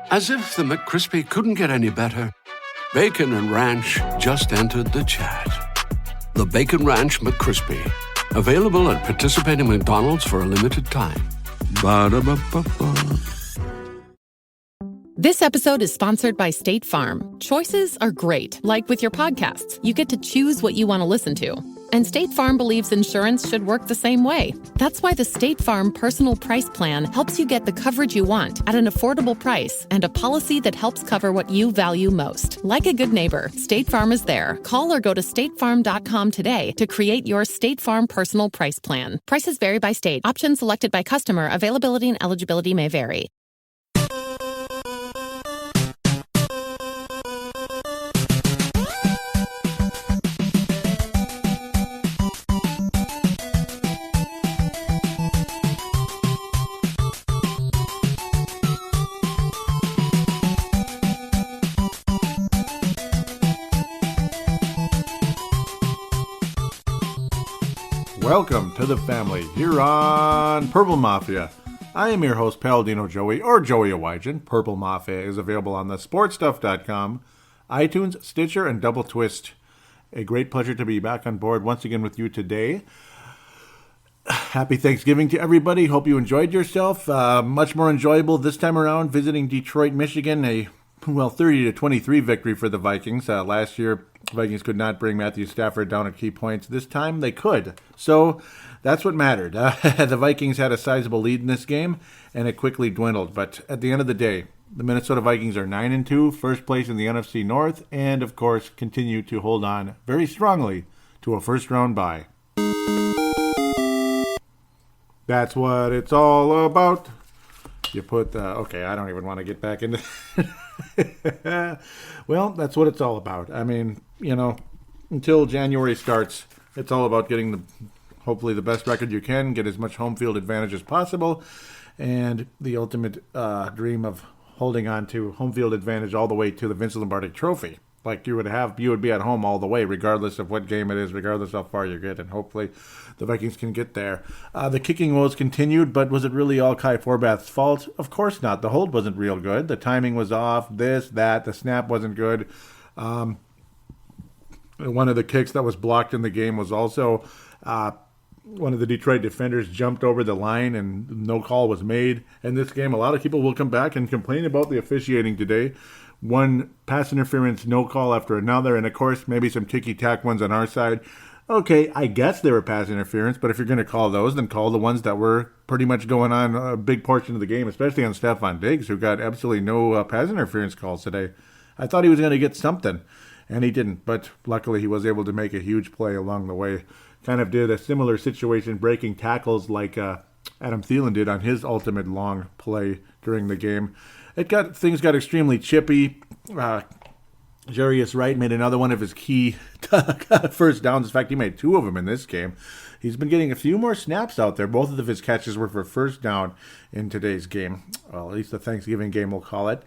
As if the McCrispy couldn't get any better, Bacon and Ranch just entered the chat. The Bacon Ranch McCrispy, available at participating McDonald's for a limited time. Ba-da-ba-ba-ba. This episode is sponsored by State Farm. Choices are great. Like with your podcasts, you get to choose what you want to listen to. And State Farm believes insurance should work the same way. That's why the State Farm Personal Price Plan helps you get the coverage you want at an affordable price and a policy that helps cover what you value most. Like a good neighbor, State Farm is there. Call or go to statefarm.com today to create your State Farm Personal Price Plan. Prices vary by state. Options selected by customer. Availability and eligibility may vary. Welcome to the family here on Purple Mafia. I am your host, Paladino Joey, or Joey Awajan. Purple Mafia is available on the sportstuff.com, iTunes, Stitcher, and Double Twist. A great pleasure to be back on board once again with you today. Happy Thanksgiving to everybody. Hope you enjoyed yourself. Much more enjoyable this time around visiting Detroit, Michigan. A 30-23 victory for the Vikings. Last year, Vikings could not bring Matthew Stafford down at key points. This time, they could. So that's what mattered. The Vikings had a sizable lead in this game, and it quickly dwindled. But at the end of the day, the Minnesota Vikings are 9-2, first place in the NFC North, and, of course, continue to hold on very strongly to a first-round bye. That's what it's all about. You put the... Okay, I don't even want to get back into... Well, that's what it's all about. I mean, until January starts, it's all about getting hopefully the best record you can, get as much home field advantage as possible, and the ultimate dream of holding on to home field advantage all the way to the Vince Lombardi Trophy. Like you would be at home all the way, regardless of what game it is, regardless how far you get, and hopefully the Vikings can get there. The kicking woes continued, but was it really all Kai Forbath's fault? Of course not. The hold wasn't real good. The timing was off, the snap wasn't good. One of the kicks that was blocked in the game was also one of the Detroit defenders jumped over the line and no call was made. In this game, a lot of people will come back and complain about the officiating today. One pass interference, no call after another, and of course, maybe some ticky-tack ones on our side. Okay, I guess they were pass interference, but if you're going to call those, then call the ones that were pretty much going on a big portion of the game, especially on Stephon Diggs, who got absolutely no pass interference calls today. I thought he was going to get something, and he didn't, but luckily he was able to make a huge play along the way. Kind of did a similar situation, breaking tackles like Adam Thielen did on his ultimate long play during the game. Things got extremely chippy. Jarius Wright made another one of his key first downs. In fact, he made two of them in this game. He's been getting a few more snaps out there. Both of his catches were for first down in today's game. Well, at least the Thanksgiving game, we'll call it.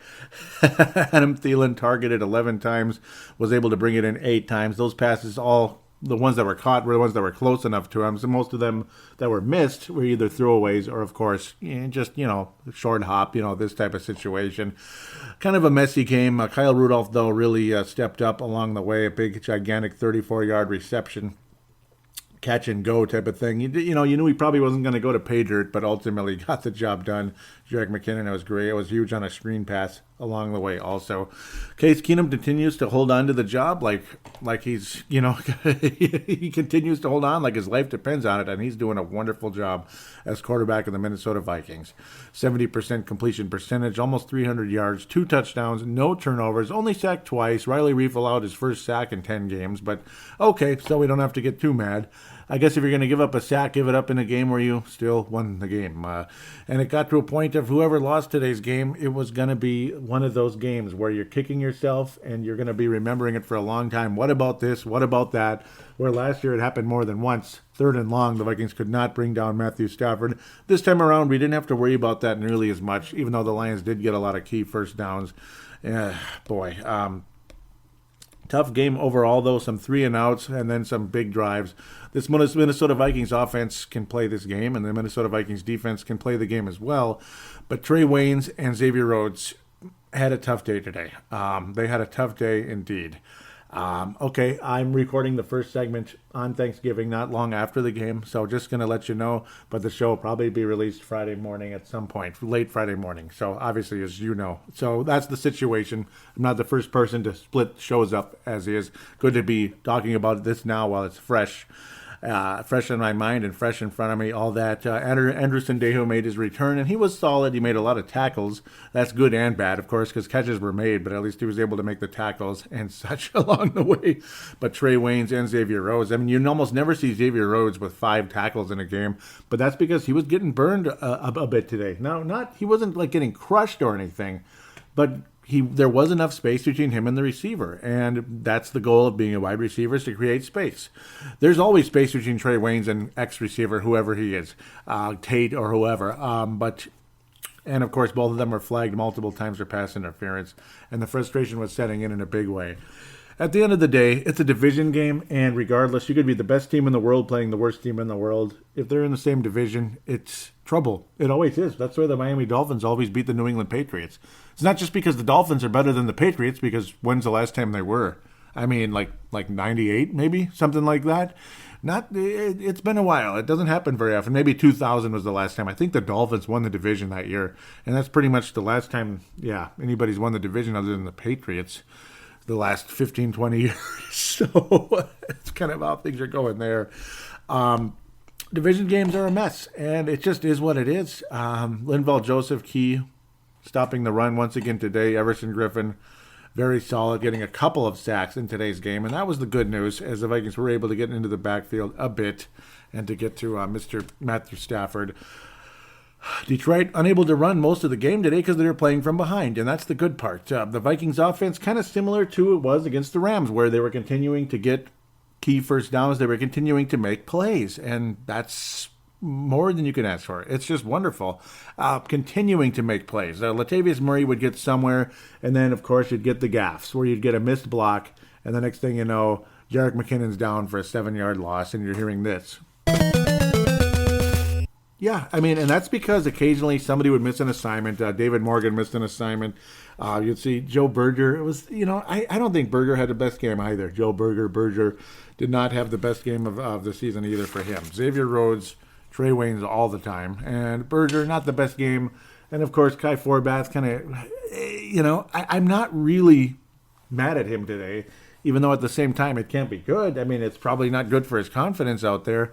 Adam Thielen targeted 11 times, was able to bring it in 8 times. Those passes all... The ones that were caught were the ones that were close enough to him. So most of them that were missed were either throwaways or, of course, just, short hop, this type of situation. Kind of a messy game. Kyle Rudolph, though, really stepped up along the way. A big, gigantic 34-yard reception. Catch and go type of thing. You knew he probably wasn't going to go to pay dirt, but ultimately got the job done. Jerick McKinnon was great. It was huge on a screen pass along the way also. Case Keenum continues to hold on to the job like he's, he continues to hold on like his life depends on it, and he's doing a wonderful job as quarterback of the Minnesota Vikings. 70% completion percentage, almost 300 yards, 2 touchdowns, no turnovers, only sacked twice. Riley Reiff allowed his first sack in 10 games, but okay, so we don't have to get too mad. I guess if you're going to give up a sack, give it up in a game where you still won the game. And it got to a point of whoever lost today's game, it was going to be one of those games where you're kicking yourself and you're going to be remembering it for a long time. What about this? What about that? Where last year it happened more than once. 3rd and long, the Vikings could not bring down Matthew Stafford. This time around, we didn't have to worry about that nearly as much, even though the Lions did get a lot of key first downs. Tough game overall, though. Some 3-and-outs and then some big drives. This Minnesota Vikings offense can play this game, and the Minnesota Vikings defense can play the game as well. But Trey Waynes and Xavier Rhodes had a tough day today. They had a tough day indeed. Okay, I'm recording the first segment on Thanksgiving, not long after the game, so just going to let you know, but the show will probably be released Friday morning at some point, late Friday morning, so obviously, as you know. So that's the situation. I'm not the first person to split shows up as is. Good to be talking about this now while it's fresh. Fresh in my mind and fresh in front of me, all that. Anderson Dejo made his return, and he was solid. He made a lot of tackles. That's good and bad, of course, because catches were made, but at least he was able to make the tackles and such along the way. But Trey Waynes and Xavier Rhodes, I mean, you almost never see Xavier Rhodes with 5 tackles in a game, but that's because he was getting burned a bit today. Now, he wasn't like getting crushed or anything, but there was enough space between him and the receiver, and that's the goal of being a wide receiver, is to create space. There's always space between Trey Waynes and ex-receiver, whoever he is, Tate or whoever. And of course, both of them were flagged multiple times for pass interference, and the frustration was setting in a big way. At the end of the day, it's a division game, and regardless, you could be the best team in the world playing the worst team in the world. If they're in the same division, it's trouble. It always is. That's why the Miami Dolphins always beat the New England Patriots. It's not just because the Dolphins are better than the Patriots, because when's the last time they were? I mean, like 98, maybe? Something like that? It's been a while. It doesn't happen very often. Maybe 2000 was the last time. I think the Dolphins won the division that year, and that's pretty much the last time, anybody's won the division other than the Patriots the last 15, 20 years. So it's kind of how things are going there. Division games are a mess, and it just is what it is. Linval Joseph Key stopping the run once again today. Everson Griffin, very solid, getting a couple of sacks in today's game, and that was the good news, as the Vikings were able to get into the backfield a bit and to get to Mr. Matthew Stafford. Detroit unable to run most of the game today because they were playing from behind, and that's the good part. The Vikings offense kind of similar to it was against the Rams, where they were continuing to get key first downs. They were continuing to make plays, and that's more than you can ask for. It's just wonderful. Continuing to make plays. Latavius Murray would get somewhere, and then, of course, you'd get the gaffes, where you'd get a missed block, and the next thing you know, Jerick McKinnon's down for a 7-yard loss, and you're hearing this. Yeah, I mean, and that's because occasionally somebody would miss an assignment. David Morgan missed an assignment. You'd see Joe Berger. It was, I don't think Berger had the best game either. Joe Berger did not have the best game of the season either for him. Xavier Rhodes, Trey Waynes all the time. And Berger, not the best game. And, of course, Kai Forbath kind of, I'm not really mad at him today, even though at the same time it can't be good. I mean, it's probably not good for his confidence out there.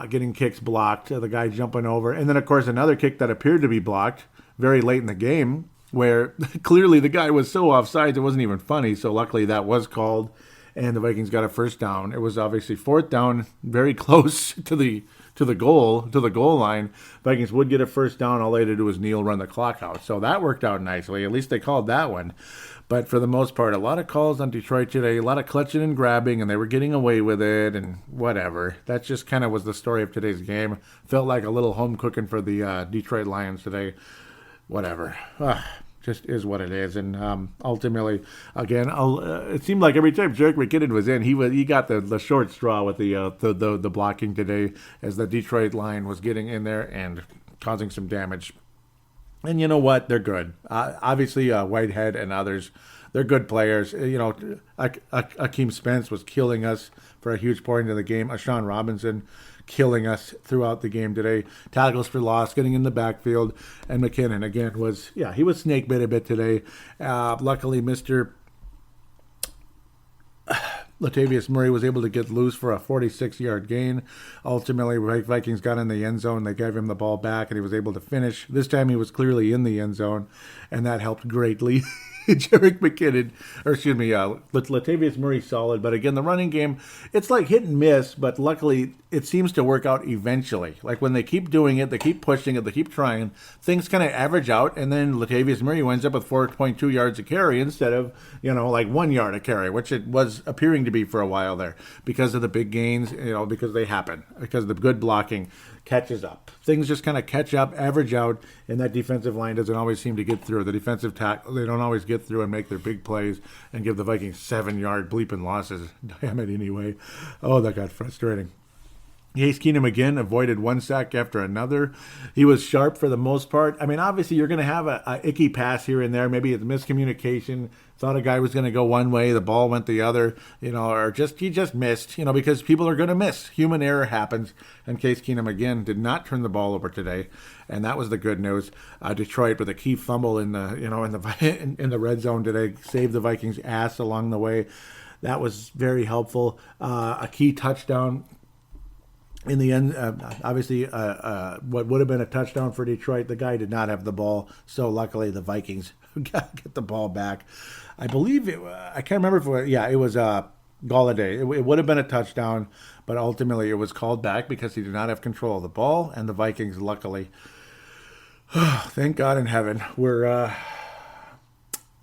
Getting kicks blocked, the guy jumping over. And then, of course, another kick that appeared to be blocked very late in the game, where clearly the guy was so offsides it wasn't even funny. So luckily that was called, and the Vikings got a first down. It was obviously 4th down, very close to the goal line. Vikings would get a first down. All they had to do was kneel, run the clock out. So that worked out nicely. At least they called that one. But for the most part, a lot of calls on Detroit today, a lot of clutching and grabbing, and they were getting away with it and whatever. That just kind of was the story of today's game. Felt like a little home cooking for the Detroit Lions today. Whatever. Just is what it is. And ultimately, again, it seemed like every time Jerick McKinnon was in, he got the short straw with the blocking today, as the Detroit line was getting in there and causing some damage. And you know what? They're good. Obviously, Whitehead and others, they're good players. Akeem Spence was killing us for a huge point of the game. Ashawn Robinson killing us throughout the game today. Tackles for loss, getting in the backfield. And McKinnon, again, he was snake bit a bit today. Luckily, Mr. Latavius Murray was able to get loose for a 46-yard gain. Ultimately, Vikings got in the end zone. They gave him the ball back, and he was able to finish. This time, he was clearly in the end zone, and that helped greatly. Jerick McKinnon, Latavius Murray solid, but again, the running game, it's like hit and miss, but luckily it seems to work out eventually. Like when they keep doing it, they keep pushing it, they keep trying, things kind of average out, and then Latavius Murray winds up with 4.2 yards a carry instead of, like 1 yard a carry, which it was appearing to be for a while there because of the big gains, because they happen, because the good blocking catches up. Things just kind of catch up, average out, and that defensive line doesn't always seem to get through. The defensive tackle, they don't always get through and make their big plays and give the Vikings 7-yard bleeping losses. Damn it, anyway. Oh, that got frustrating. Case Keenum again avoided one sack after another. He was sharp for the most part. I mean, obviously you're going to have a icky pass here and there. Maybe it's miscommunication. Thought a guy was going to go one way, the ball went the other, or he just missed, because people are going to miss. Human error happens. And Case Keenum again did not turn the ball over today, and that was the good news. Detroit with a key fumble in the red zone today saved the Vikings' ass along the way. That was very helpful. A key touchdown. In the end, obviously, what would have been a touchdown for Detroit, the guy did not have the ball. So luckily, the Vikings get the ball back. I believe I can't remember it was Galladay. It would have been a touchdown, but ultimately it was called back because he did not have control of the ball, and the Vikings, luckily, thank God in heaven, were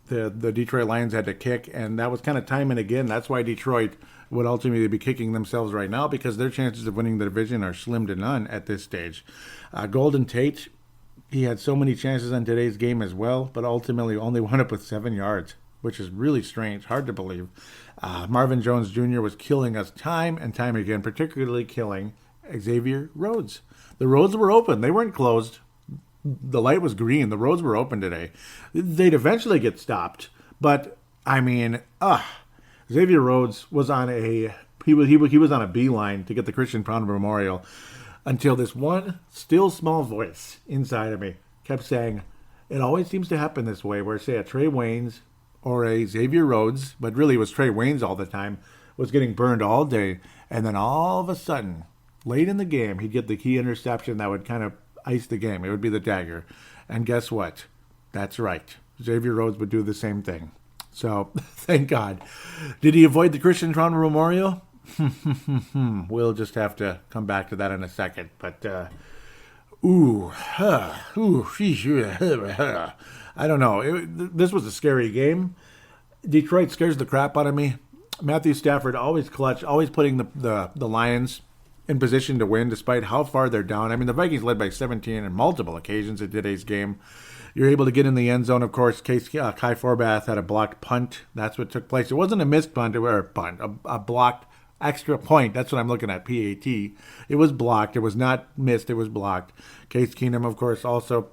the Detroit Lions had to kick, and that was kind of time and again. That's why Detroit would ultimately be kicking themselves right now, because their chances of winning the division are slim to none at this stage. Golden Tate, he had so many chances in today's game as well, but ultimately only wound up with 7 yards, which is really strange, hard to believe. Marvin Jones Jr. was killing us time and time again, particularly killing Xavier Rhodes. The roads were open. They weren't closed. The light was green. The roads were open today. They'd eventually get stopped, but I mean, Xavier Rhodes was on he was on a beeline to get the Christian Pound Memorial until this one still small voice inside of me kept saying, it always seems to happen this way, where say a Trey Waynes or a Xavier Rhodes, but really it was Trey Waynes all the time, was getting burned all day, and then all of a sudden, late in the game, he'd get the key interception that would kind of ice the game. It would be the dagger. And guess what? That's right. Xavier Rhodes would do the same thing. So, thank God. Did he avoid the Christian Pound Memorial? We'll just have to come back to that in a second. But, I don't know. This was a scary game. Detroit scares the crap out of me. Matthew Stafford always clutch, always putting the Lions in position to win despite how far they're down. I mean, the Vikings led by 17 on multiple occasions in today's game. You're able to get in the end zone, of course. Kai Forbath had a blocked punt. That's what took place. It wasn't a missed punt, a blocked extra point. That's what I'm looking at, PAT. It was blocked. It was not missed. It was blocked. Case Keenum, of course, also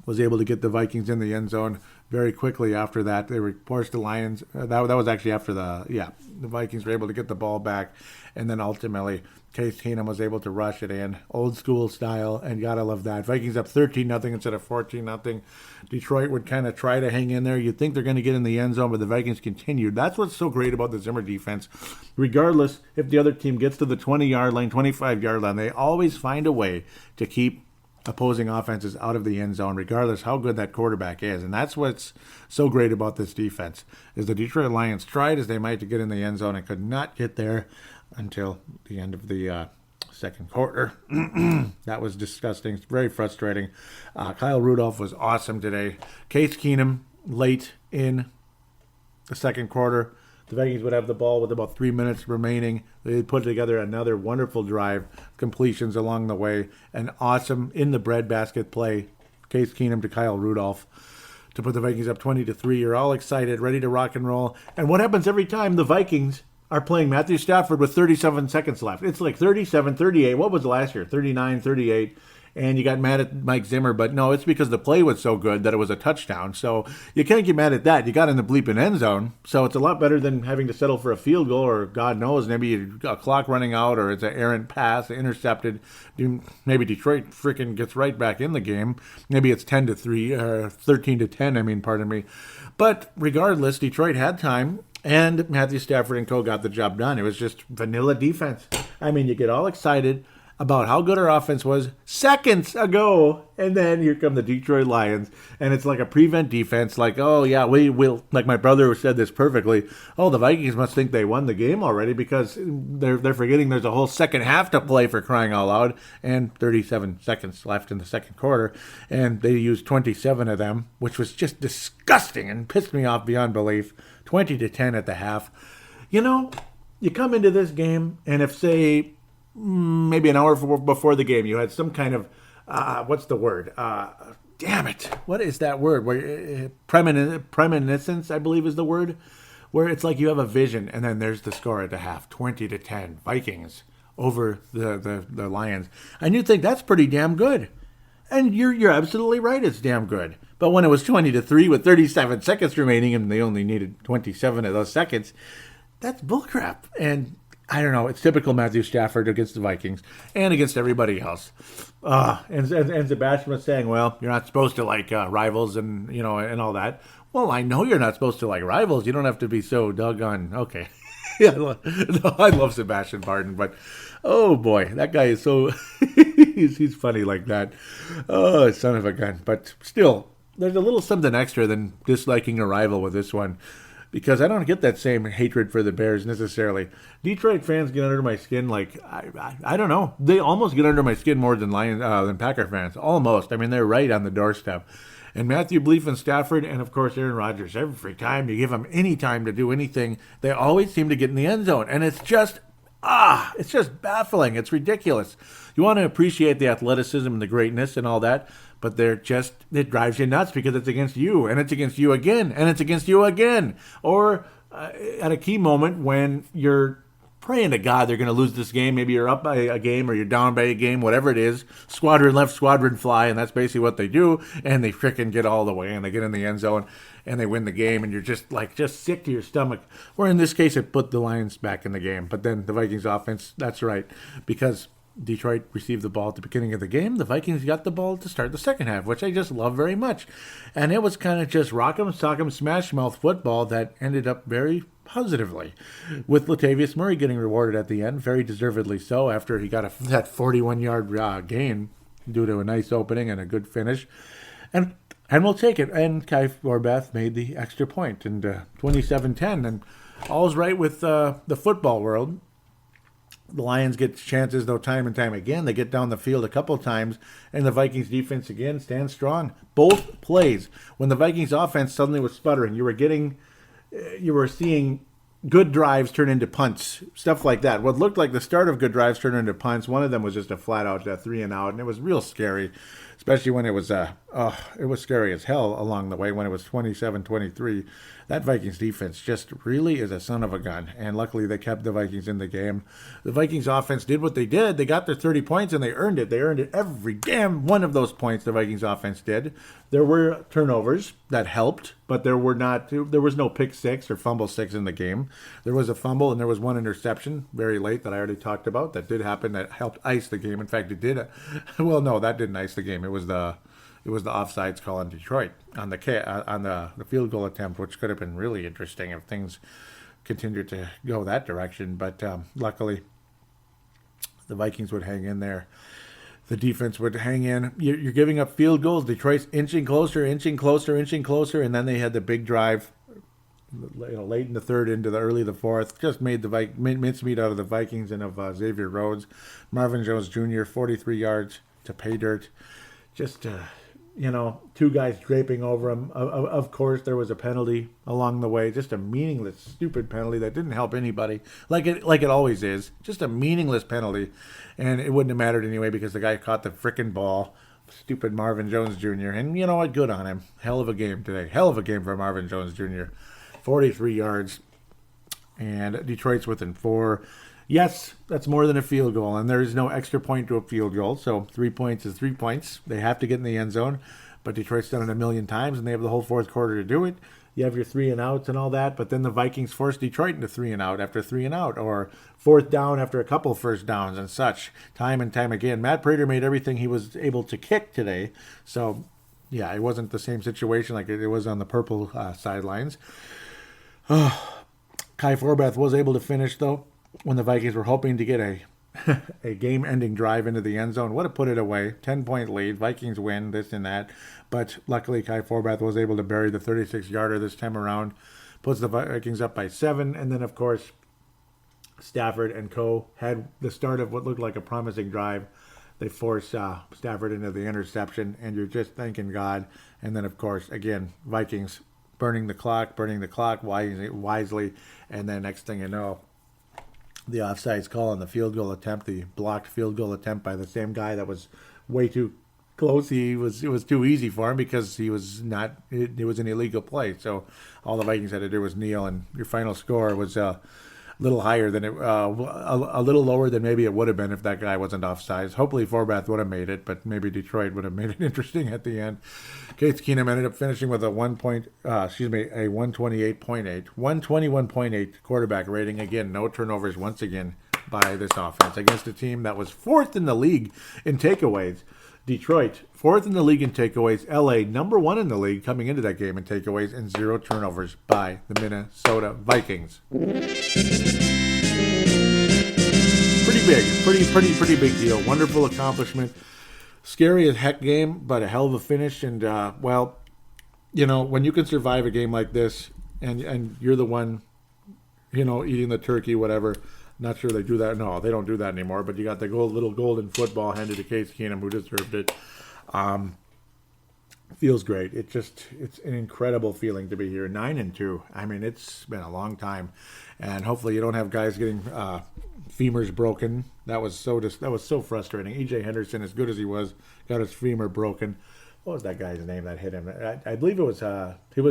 was able to get the Vikings in the end zone very quickly after that. They were forced the Lions. That was actually after the Vikings were able to get the ball back. And then ultimately, Case Keenum was able to rush it in, old school style, and gotta love that. Vikings up 13-0 instead of 14-0. Detroit would kind of try to hang in there. You'd think they're going to get in the end zone, but the Vikings continued. That's what's so great about the Zimmer defense. Regardless if the other team gets to the 20-yard line, 25-yard line, they always find a way to keep opposing offenses out of the end zone, regardless how good that quarterback is. And that's what's so great about this defense, is the Detroit Lions tried as they might to get in the end zone and could not get there until the end of the second quarter. That was disgusting. It's very frustrating. Kyle Rudolph was awesome today. Case Keenum late in the second quarter. The Vikings would have the ball with about 3 minutes remaining. They put together another wonderful drive, completions along the way, an awesome in the breadbasket play. Case Keenum to Kyle Rudolph to put the Vikings up 20-3. You're all excited, ready to rock and roll. And what happens every time the Vikings are playing Matthew Stafford with 37 seconds left? It's like 37, 38. What was last year? 39, 38. And you got mad at Mike Zimmer, but no, it's because the play was so good that it was a touchdown. So you can't get mad at that. You got in the bleeping end zone. So it's a lot better than having to settle for a field goal, or God knows, maybe a clock running out, or it's an errant pass, intercepted. Maybe Detroit freaking gets right back in the game. Maybe it's 10-3 or 13-10. Pardon me. But regardless, Detroit had time. And Matthew Stafford and co got the job done. It was just vanilla defense. You get all excited about how good our offense was seconds ago, and then here come the Detroit Lions, and it's like a prevent defense, like, oh yeah, we will, like my brother said this perfectly, oh, the Vikings must think they won the game already because they're forgetting there's a whole second half to play, for crying out loud, and 37 seconds left in the second quarter, and they used 27 of them, which was just disgusting and pissed me off beyond belief. 20-10 at the half. You come into this game, and if, say, maybe an hour before the game, you had some kind of, what's the word? Damn it. What is that word? Where premonitions, I believe is the word, where it's like you have a vision, and then there's the score at the half, 20-10. Vikings over the Lions. And you'd think that's pretty damn good. And you're absolutely right, it's damn good. But when it was 20-3 with 37 seconds remaining and they only needed 27 of those seconds, that's bullcrap. And I don't know, it's typical Matthew Stafford against the Vikings and against everybody else. And Sebastian was saying, well, you're not supposed to like rivals and and all that. Well, I know you're not supposed to like rivals. You don't have to be so doggone okay. Yeah, no, I love Sebastian Barton, but oh boy, that guy is so he's funny like that. Oh, son of a gun. But still, there's a little something extra than disliking a rival with this one, because I don't get that same hatred for the Bears necessarily. Detroit fans get under my skin like I don't know. They almost get under my skin more than Packer fans. Almost. I mean, they're right on the doorstep. And Matthew Bleef and Stafford, and of course Aaron Rodgers, every time you give them any time to do anything, they always seem to get in the end zone. And it's just baffling. It's ridiculous. You want to appreciate the athleticism and the greatness and all that, but it drives you nuts because it's against you, and it's against you again, and it's against you again. Or at a key moment when you're praying to God they're going to lose this game. Maybe you're up by a game or you're down by a game, whatever it is. Squadron left, squadron fly, and that's basically what they do. And they frickin' get all the way, and they get in the end zone, and they win the game, and you're just sick to your stomach. Or in this case, it put the Lions back in the game. But then the Vikings offense, that's right, because Detroit received the ball at the beginning of the game. The Vikings got the ball to start the second half, which I just love very much. And it was kind of just rock 'em, sock 'em, smash mouth football that ended up very positively, with Latavius Murray getting rewarded at the end, very deservedly so, after he got that 41-yard gain due to a nice opening and a good finish. And we'll take it. And Kai Forbath made the extra point in 27-10. And all's right with the football world. The Lions get chances, though, time and time again. They get down the field a couple times, and the Vikings defense again stands strong. Both plays, when the Vikings offense suddenly was sputtering, you were seeing good drives turn into punts, stuff like that. What looked like the start of good drives turned into punts. One of them was just a flat-out 3-and-out, and it was real scary, especially when it was scary as hell along the way when it was 27-23. That Vikings defense just really is a son of a gun, and luckily they kept the Vikings in the game. The Vikings offense did what they did. They got their 30 points, and they earned it. They earned it every damn one of those points the Vikings offense did. There were turnovers that helped, but there was no pick six or fumble six in the game. There was a fumble, and there was one interception very late that I already talked about that did happen that helped ice the game. In fact, it did. Well, no, that didn't ice the game. It was the offsides call on Detroit on the field goal attempt, which could have been really interesting if things continued to go that direction. But luckily, the Vikings would hang in there. The defense would hang in. You're giving up field goals. Detroit's inching closer, and then they had the big drive, late in the third into the early the fourth. Just made the mincemeat out of the Vikings and of Xavier Rhodes. Marvin Jones Jr., 43 yards to pay dirt. Just two guys draping over him. Of course, there was a penalty along the way, just a meaningless, stupid penalty that didn't help anybody, like it always is. Just a meaningless penalty, and it wouldn't have mattered anyway because the guy caught the frickin' ball. Stupid Marvin Jones Jr. And you know what? Good on him. Hell of a game today. Hell of a game for Marvin Jones Jr. 43 yards, and Detroit's within 4. Yes, that's more than a field goal, and there is no extra point to a field goal, so 3 points is 3 points. They have to get in the end zone, but Detroit's done it a million times, and they have the whole fourth quarter to do it. You have your 3-and-outs and all that, but then the Vikings force Detroit into 3-and-out after 3-and-out, or fourth down after a couple first downs and such, time and time again. Matt Prater made everything he was able to kick today, so yeah, it wasn't the same situation like it was on the purple sidelines. Kai Forbath was able to finish, though, when the Vikings were hoping to get a game-ending drive into the end zone. Would have put it away. 10-point lead. Vikings win, this and that. But luckily, Kai Forbath was able to bury the 36-yarder this time around. Puts the Vikings up by 7. And then, of course, Stafford and co. had the start of what looked like a promising drive. They force Stafford into the interception, and you're just thanking God. And then, of course, again, Vikings burning the clock wisely. And then next thing you know, the offsides call on the field goal attempt, the blocked field goal attempt by the same guy that was way too close. It was too easy for him because it was an illegal play. So all the Vikings had to do was kneel, and your final score was the little higher than it, a little lower than maybe it would have been if that guy wasn't offsides. Hopefully Forbath would have made it, but maybe Detroit would have made it interesting at the end. Case Keenum ended up finishing with a 128.8, 121.8 quarterback rating. Again, no turnovers once again by this offense against a team that was fourth in the league in takeaways. Detroit, fourth in the league in takeaways. LA, number one in the league coming into that game in takeaways, and 0 turnovers by the Minnesota Vikings. Pretty big, pretty big deal. Wonderful accomplishment. Scary as heck game, but a hell of a finish. And, well, you know, when you can survive a game like this and you're the one, you know, eating the turkey, whatever. Not sure they do that. No, they don't do that anymore. But you got the little golden football handed to Case Keenum, who deserved it. Feels great. It's an incredible feeling to be here. 9-2. I mean, it's been a long time, and hopefully you don't have guys getting femurs broken. That was so frustrating. E.J. Henderson, as good as he was, got his femur broken. What was that guy's name that hit him? I believe it was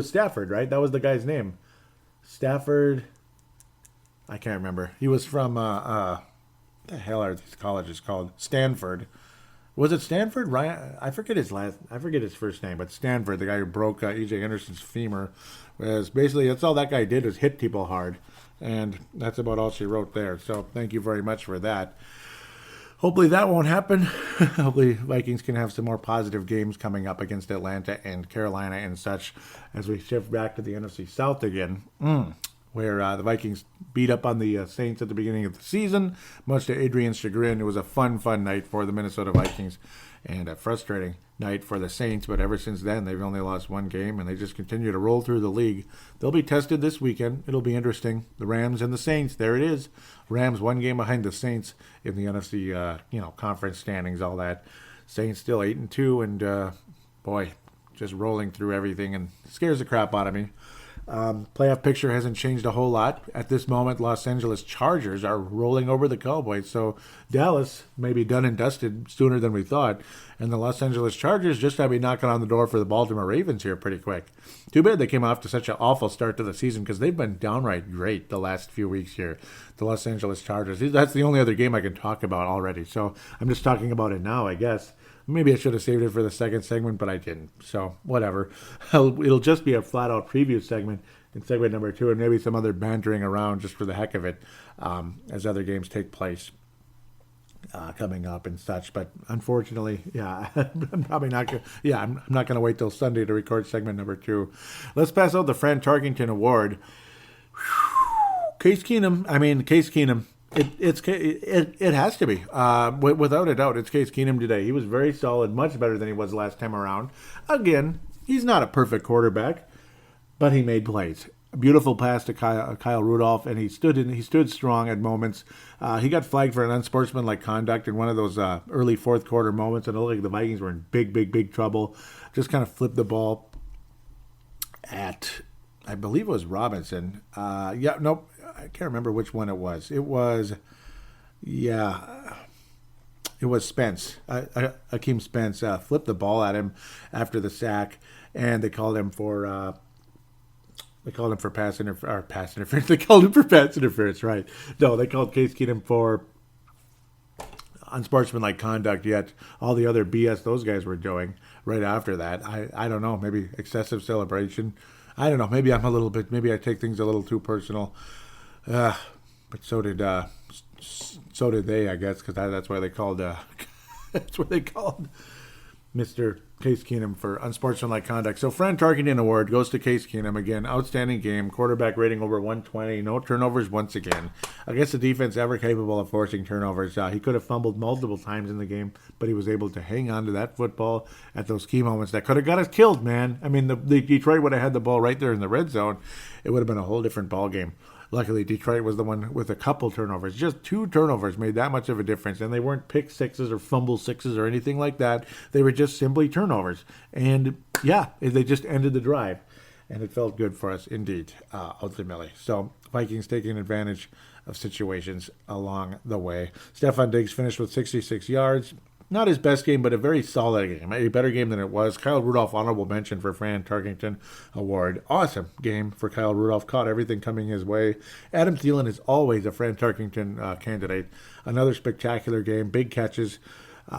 Stafford, right? That was the guy's name. Stafford. I can't remember. He was from, what the hell are these colleges called? Stanford. Was it Stanford? Ryan? I forget his first name, but Stanford, the guy who broke E.J. Henderson's femur, was basically, that's all that guy did was hit people hard. And that's about all she wrote there. So thank you very much for that. Hopefully that won't happen. Hopefully Vikings can have some more positive games coming up against Atlanta and Carolina and such as we shift back to the NFC South again. Where the Vikings beat up on the Saints at the beginning of the season, much to Adrian's chagrin. It was a fun night for the Minnesota Vikings and a frustrating night for the Saints, but ever since then, they've only lost one game, and they just continue to roll through the league. They'll be tested this weekend. It'll be interesting. The Rams and the Saints, there it is. Rams one game behind the Saints in the NFC conference standings, all that. Saints still 8-2, and boy, just rolling through everything, and scares the crap out of me. Playoff picture hasn't changed a whole lot. At this moment, Los Angeles Chargers are rolling over the Cowboys. So Dallas may be done and dusted sooner than we thought. And the Los Angeles Chargers just got to be knocking on the door for the Baltimore Ravens here pretty quick. Too bad they came off to such an awful start to the season because they've been downright great the last few weeks here. The Los Angeles Chargers. That's the only other game I can talk about already. So I'm just talking about it now, I guess. Maybe I should have saved it for the second segment, but I didn't. So, whatever. It'll just be a flat-out preview segment in segment number 2, and maybe some other bantering around just for the heck of it as other games take place coming up and such. But unfortunately, yeah, I'm probably not going. Yeah, I'm not going to wait till Sunday to record segment number 2. Let's pass out the Fran Tarkenton Award. Case Keenum. It has to be. Without a doubt, it's Case Keenum today. He was very solid, much better than he was last time around. Again, he's not a perfect quarterback, but he made plays. A beautiful pass to Kyle Rudolph, and he stood strong at moments. He got flagged for an unsportsmanlike conduct in one of those early fourth quarter moments, and it looked like the Vikings were in big trouble. Just kind of flipped the ball at, I believe it was Robinson. I can't remember which one it was. It was Spence. Akeem Spence flipped the ball at him after the sack, and they called him for pass interference. They called him for pass interference, right? No, they called Case Keenum for unsportsmanlike conduct. Yet all the other BS those guys were doing right after that. I don't know. Maybe excessive celebration. I don't know. Maybe I take things a little too personal. But so did they, I guess, because that's why they called Mr. Case Keenum for unsportsmanlike conduct. So Fran Tarkenton Award goes to Case Keenum again. Outstanding game, quarterback rating over 120, no turnovers once again. I guess the defense ever capable of forcing turnovers. He could have fumbled multiple times in the game, but he was able to hang on to that football at those key moments that could have got us killed, man. I mean, the Detroit would have had the ball right there in the red zone. It would have been a whole different ball game. Luckily, Detroit was the one with a couple turnovers. Just 2 turnovers made that much of a difference. And they weren't pick sixes or fumble sixes or anything like that. They were just simply turnovers. And, yeah, they just ended the drive. And it felt good for us indeed, ultimately. So, Vikings taking advantage of situations along the way. Stephon Diggs finished with 66 yards. not his best game, but a very solid game, a better game than it was. Kyle Rudolph, honorable mention for Fran Tarkington Award. Awesome game for Kyle Rudolph, caught everything coming his way. Adam Thielen is always a Fran Tarkington candidate. Another spectacular game, big catches,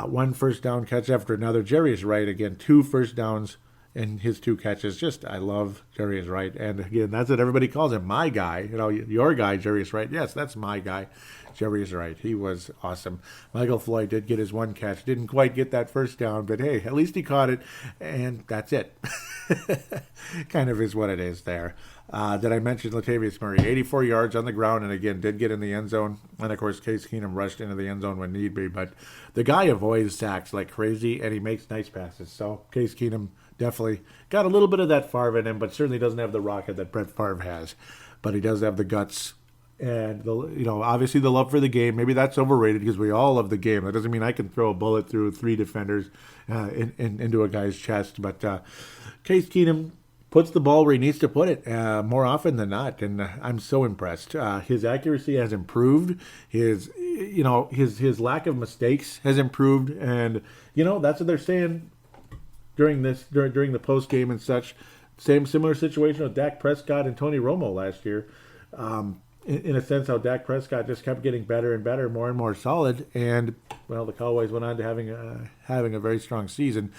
one first down catch after another. Jerry is right again, 2 first downs in his 2 catches. Just, I love Jerry is right. And again, that's what everybody calls him, my guy. Your guy, Jerry is right. Yes, that's my guy. Jerry is right. He was awesome. Michael Floyd did get his 1 catch. Didn't quite get that first down, but hey, at least he caught it, and that's it. Kind of is what it is there. Did I mention Latavius Murray? 84 yards on the ground, and again, did get in the end zone. And of course, Case Keenum rushed into the end zone when need be. But the guy avoids sacks like crazy, and he makes nice passes. So Case Keenum definitely got a little bit of that Favre in him, but certainly doesn't have the rocket that Brett Favre has. But he does have the guts. And, obviously the love for the game. Maybe that's overrated because we all love the game. That doesn't mean I can throw a bullet through 3 defenders into a guy's chest. But Case Keenum puts the ball where he needs to put it more often than not. And I'm so impressed. His accuracy has improved. His lack of mistakes has improved. And, that's what they're saying during the post game and such. Similar situation with Dak Prescott and Tony Romo last year. In a sense, how Dak Prescott just kept getting better and better, more and more solid, and well, the Cowboys went on to having a very strong season.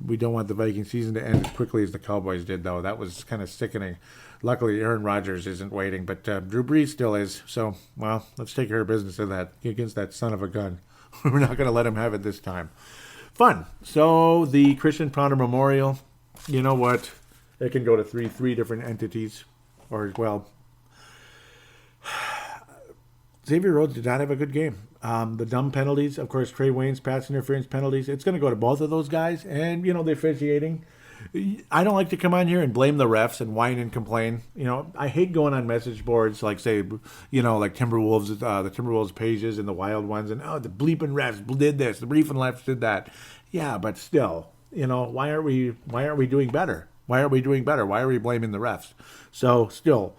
We don't want the Viking season to end as quickly as the Cowboys did, though. That was kind of sickening. Luckily, Aaron Rodgers isn't waiting, but Drew Brees still is. So, well, let's take care of business in that against that son of a gun. We're not going to let him have it this time. Fun. So the Christian Ponder Memorial, you know what? It can go to three different entities, or well. Xavier Rhodes did not have a good game. The dumb penalties, of course, Trey Wayne's pass interference penalties, it's going to go to both of those guys. And, the officiating. I don't like to come on here and blame the refs and whine and complain. I hate going on message boards like, say, like Timberwolves, the Timberwolves pages and the Wild ones. And, the bleeping refs did this, the bleeping refs did that. Yeah, but still, why aren't we doing better? Why aren't we doing better? Why are we blaming the refs? So, still...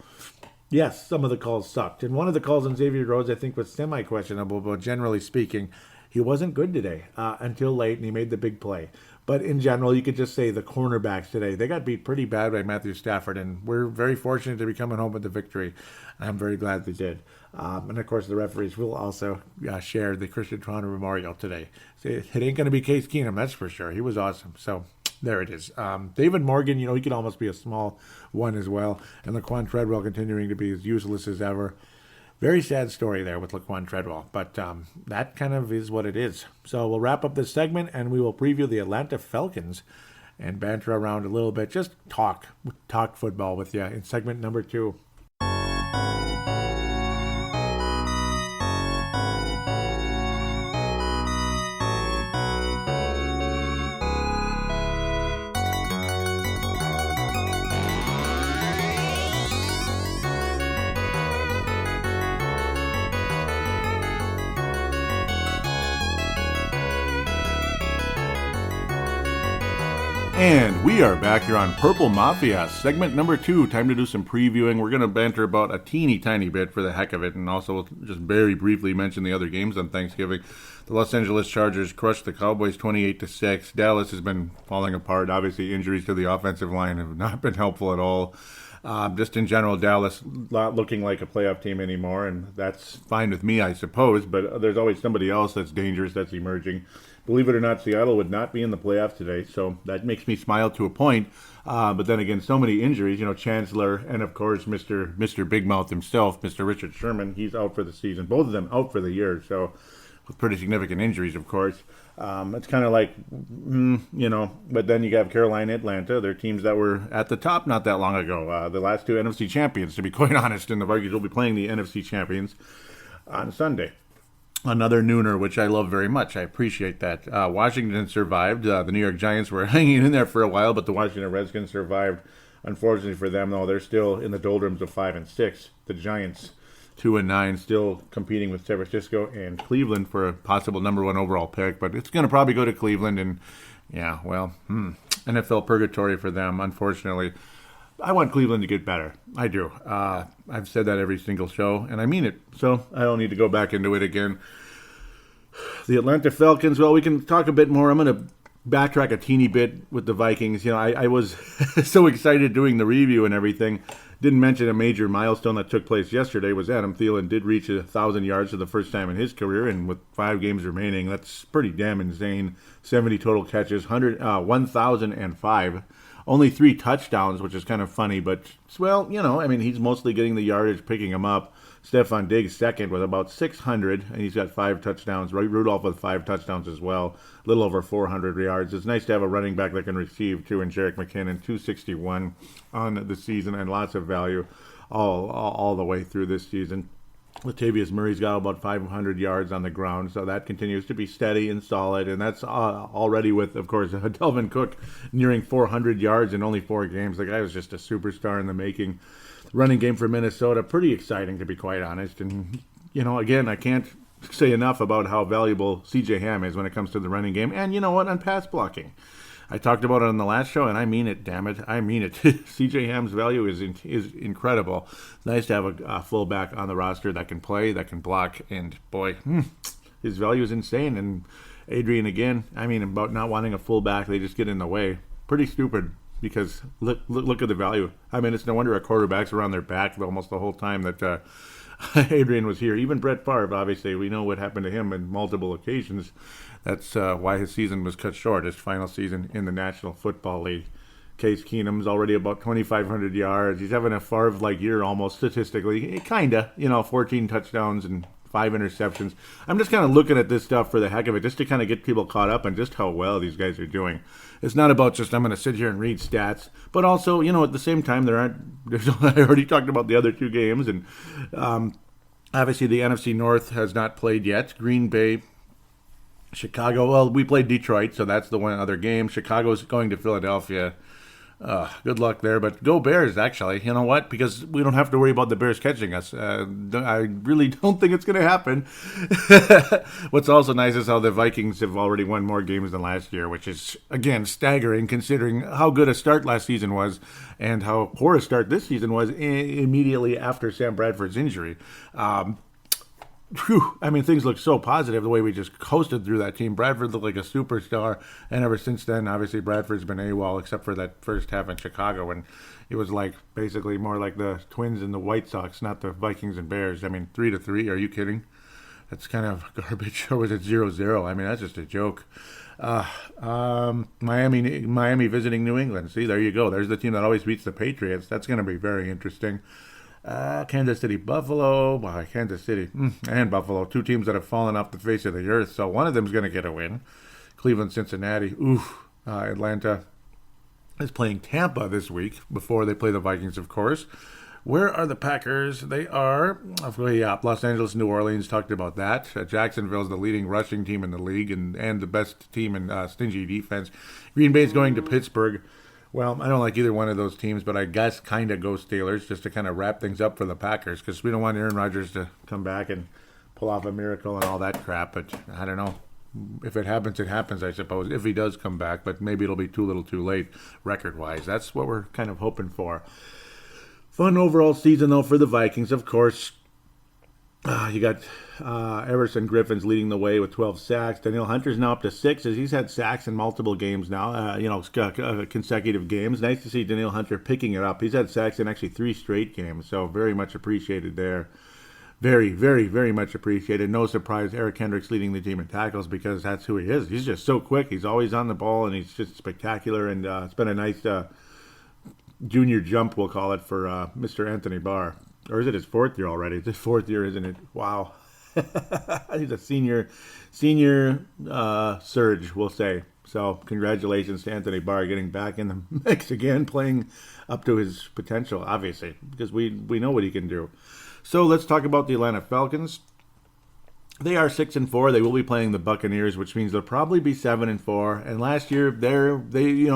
Yes, some of the calls sucked. And one of the calls on Xavier Rhodes, I think, was semi-questionable, but generally speaking, he wasn't good today until late, and he made the big play. But in general, you could just say the cornerbacks today, they got beat pretty bad by Matthew Stafford, and we're very fortunate to be coming home with the victory. I'm very glad they did. And, of course, the referees will also share the Christian Toronto Memorial today. So it ain't going to be Case Keenum, that's for sure. He was awesome. So there it is. David Morgan, he could almost be a small one as well. And Laquan Treadwell continuing to be as useless as ever. Very sad story there with Laquan Treadwell. But that kind of is what it is. So we'll wrap up this segment and we will preview the Atlanta Falcons and banter around a little bit. Just talk football with you in segment number 2. And we are back here on Purple Mafia, segment number 2. Time to do some previewing. We're going to banter about a teeny tiny bit for the heck of it, and also just very briefly mention the other games on Thanksgiving. The Los Angeles Chargers crushed the Cowboys 28-6. Dallas has been falling apart. Obviously, injuries to the offensive line have not been helpful at all. Just in general, Dallas not looking like a playoff team anymore, and that's fine with me, I suppose, but there's always somebody else that's dangerous that's emerging. Believe it or not, Seattle would not be in the playoffs today, so that makes me smile to a point. But then again, so many injuries, Chancellor and, of course, Mr. Big Mouth himself, Mr. Richard Sherman, he's out for the season. Both of them out for the year, so with pretty significant injuries, of course. It's kind of like, but then you have Carolina, Atlanta. They're teams that were at the top not that long ago. The last 2 NFC champions, to be quite honest, and the Vikings will be playing the NFC champions on Sunday. Another nooner, which I love very much. I appreciate that. Washington survived. The New York Giants were hanging in there for a while, but the Washington Redskins survived. Unfortunately for them, though, they're still in the doldrums of 5-6. The Giants, 2-9, still competing with San Francisco and Cleveland for a possible number 1 overall pick. But it's going to probably go to Cleveland, and NFL purgatory for them, unfortunately. I want Cleveland to get better. I do. I've said that every single show, and I mean it. So I don't need to go back into it again. The Atlanta Falcons, well, we can talk a bit more. I'm going to backtrack a teeny bit with the Vikings. I was so excited doing the review and everything. Didn't mention a major milestone that took place yesterday was Adam Thielen did reach 1,000 yards for the first time in his career, and with 5 games remaining, that's pretty damn insane. 70 total catches, 1,005. Only 3 touchdowns, which is kind of funny, but, well, he's mostly getting the yardage, picking him up. Stephon Diggs second with about 600, and he's got 5 touchdowns. Rudolph with 5 touchdowns as well, a little over 400 yards. It's nice to have a running back that can receive, too, and Jerick McKinnon, 261 on the season, and lots of value all the way through this season. Latavius Murray's got about 500 yards on the ground, so that continues to be steady and solid, and that's already with, of course, Dalvin Cook nearing 400 yards in only 4 games. The guy was just a superstar in the making. Running game for Minnesota, pretty exciting to be quite honest. And, again, I can't say enough about how valuable C.J. Ham is when it comes to the running game. And you know what? On pass blocking. I talked about it on the last show, and I mean it, damn it. I mean it. C.J. Ham's value is incredible. Nice to have a fullback on the roster that can play, that can block, and boy, his value is insane. And Adrian, again, about not wanting a fullback, they just get in the way. Pretty stupid. Because look at the value. It's no wonder our quarterbacks were on their back almost the whole time that Adrian was here. Even Brett Favre, obviously, we know what happened to him on multiple occasions. That's why his season was cut short, his final season in the National Football League. Case Keenum's already about 2,500 yards. He's having a Favre-like year almost statistically. Kinda, 14 touchdowns and 5 interceptions. I'm just kind of looking at this stuff for the heck of it, just to kind of get people caught up on just how well these guys are doing. It's not about just I'm going to sit here and read stats, but also, at the same time, I already talked about the other 2 games, and obviously the NFC North has not played yet. Green Bay, Chicago, well, we played Detroit, so that's the one other game. Chicago's going to Philadelphia. Good luck there, but go Bears, actually. You know what? Because we don't have to worry about the Bears catching us. I really don't think it's going to happen. What's also nice is how the Vikings have already won more games than last year, which is, again, staggering considering how good a start last season was and how poor a start this season was immediately after Sam Bradford's injury. Things look so positive the way we just coasted through that team. Bradford looked like a superstar, and ever since then, obviously, Bradford's been AWOL except for that first half in Chicago, and it was basically more like the Twins and the White Sox, not the Vikings and Bears. 3-3, are you kidding? That's kind of garbage. Or was it 0-0? That's just a joke. Miami visiting New England. See, there you go. There's the team that always beats the Patriots. That's going to be very interesting. Kansas City, Buffalo. Wow, Kansas City and Buffalo, 2 teams that have fallen off the face of the earth. So one of them's going to get a win. Cleveland, Cincinnati. Atlanta is playing Tampa this week before they play the Vikings, of course. Where are the Packers? They are, Los Angeles, New Orleans. Talked about that. Jacksonville's the leading rushing team in the league and the best team in stingy defense. Green Bay's going to Pittsburgh. Well, I don't like either one of those teams, but I guess kind of go Steelers just to kind of wrap things up for the Packers because we don't want Aaron Rodgers to come back and pull off a miracle and all that crap. But I don't know. If it happens, it happens, I suppose, if he does come back. But maybe it'll be too little too late record-wise. That's what we're kind of hoping for. Fun overall season, though, for the Vikings, of course. You got Everson Griffin's leading the way with 12 sacks. Danielle Hunter's now up to 6 as he's had sacks in multiple games now, consecutive games. Nice to see Danielle Hunter picking it up. He's had sacks in actually 3 straight games, so very much appreciated there. Very, very, very much appreciated. No surprise Eric Kendricks leading the team in tackles because that's who he is. He's just so quick. He's always on the ball, and he's just spectacular, and it's been a nice junior jump, we'll call it, for Mr. Anthony Barr. Or is it his 4th year already? It's his 4th year, isn't it? Wow. He's a senior surge, we'll say. So congratulations to Anthony Barr getting back in the mix again, playing up to his potential, obviously, because we know what he can do. So let's talk about the Atlanta Falcons. They are 6-4. They will be playing the Buccaneers, which means they'll probably be 7-4. And last year, they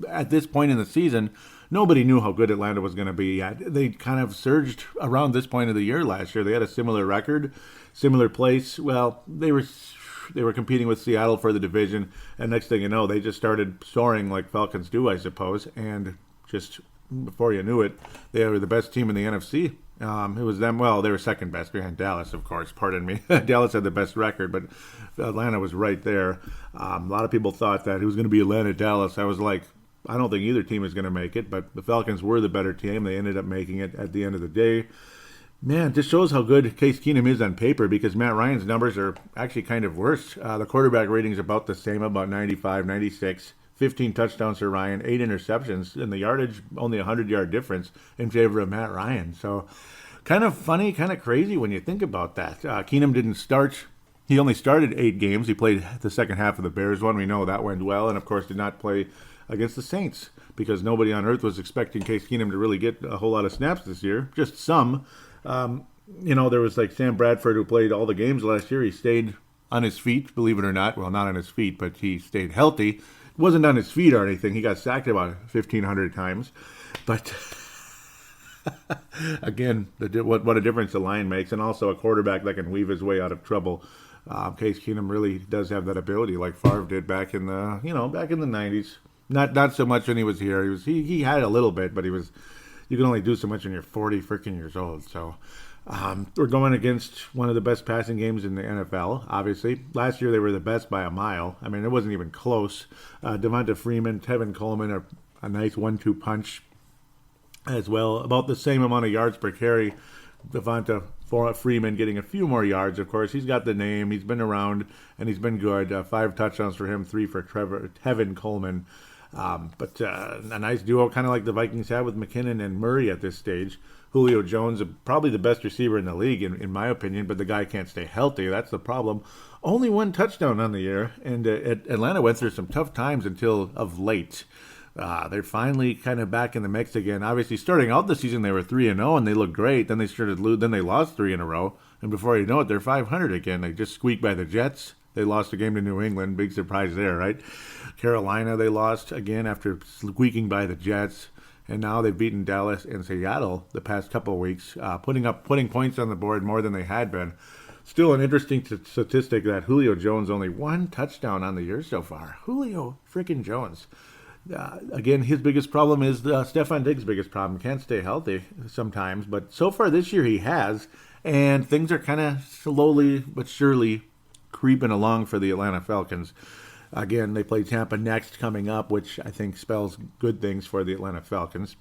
at this point in the season, nobody knew how good Atlanta was going to be yet. They kind of surged around this point of the year last year. They had a similar record, similar place. Well, they were competing with Seattle for the division, and next thing you know, they just started soaring like Falcons do, I suppose. And just before you knew it, they were the best team in the NFC. It was them. Well, they were second best behind Dallas, of course. Pardon me. Dallas had the best record, but Atlanta was right there. A lot of people thought that it was going to be Atlanta-Dallas. I was like, I don't think either team is going to make it, but the Falcons were the better team. They ended up making it at the end of the day. Man, this shows how good Case Keenum is on paper because Matt Ryan's numbers are actually kind of worse. The quarterback rating is about the same, about 95, 96. 15 touchdowns for Ryan, 8 interceptions, and the yardage, only a 100-yard difference in favor of Matt Ryan. So kind of funny, kind of crazy when you think about that. Keenum didn't start. He only started 8 games. He played the second half of the Bears one. We know that went well, and of course did not play against the Saints because nobody on earth was expecting Case Keenum to really get a whole lot of snaps this year, just some. There was like Sam Bradford who played all the games last year. He stayed on his feet, believe it or not. Well, not on his feet, but he stayed healthy. Wasn't on his feet or anything. He got sacked about 1,500 times. But again, what a difference the line makes. And also a quarterback that can weave his way out of trouble. Case Keenum really does have that ability like Favre did back in the 90s. Not so much when he was here. He had a little bit, but you can only do so much when you're 40 freaking years old. So we're going against one of the best passing games in the NFL, obviously. Last year they were the best by a mile. I mean, it wasn't even close. Devonta Freeman, Tevin Coleman are a nice 1-2 punch as well. About the same amount of yards per carry. Devonta Freeman getting a few more yards, of course. He's got the name. He's been around, and he's been good. 5 touchdowns for him, 3 for Tevin Coleman. But a nice duo, kind of like the Vikings have with McKinnon and Murray at this stage. Julio Jones, probably the best receiver in the league, in my opinion, but the guy can't stay healthy. That's the problem. Only 1 touchdown on the year, and Atlanta went through some tough times until of late. They're finally kind of back in the mix again. Obviously, starting out the season, they were 3-0, and they looked great. Then they lost 3 in a row, and before you know it, they're 500 again. They just squeaked by the Jets. They lost a game to New England. Big surprise there, right? Carolina, they lost again after squeaking by the Jets. And now they've beaten Dallas and Seattle the past couple of weeks, putting points on the board more than they had been. Still an interesting statistic that Julio Jones only 1 touchdown on the year so far. Julio freaking Jones. Again, his biggest problem is Stephon Diggs' biggest problem. Can't stay healthy sometimes, but so far this year he has, and things are kind of slowly but surely creeping along for the Atlanta Falcons. Again, they play Tampa next coming up, which I think spells good things for the Atlanta Falcons.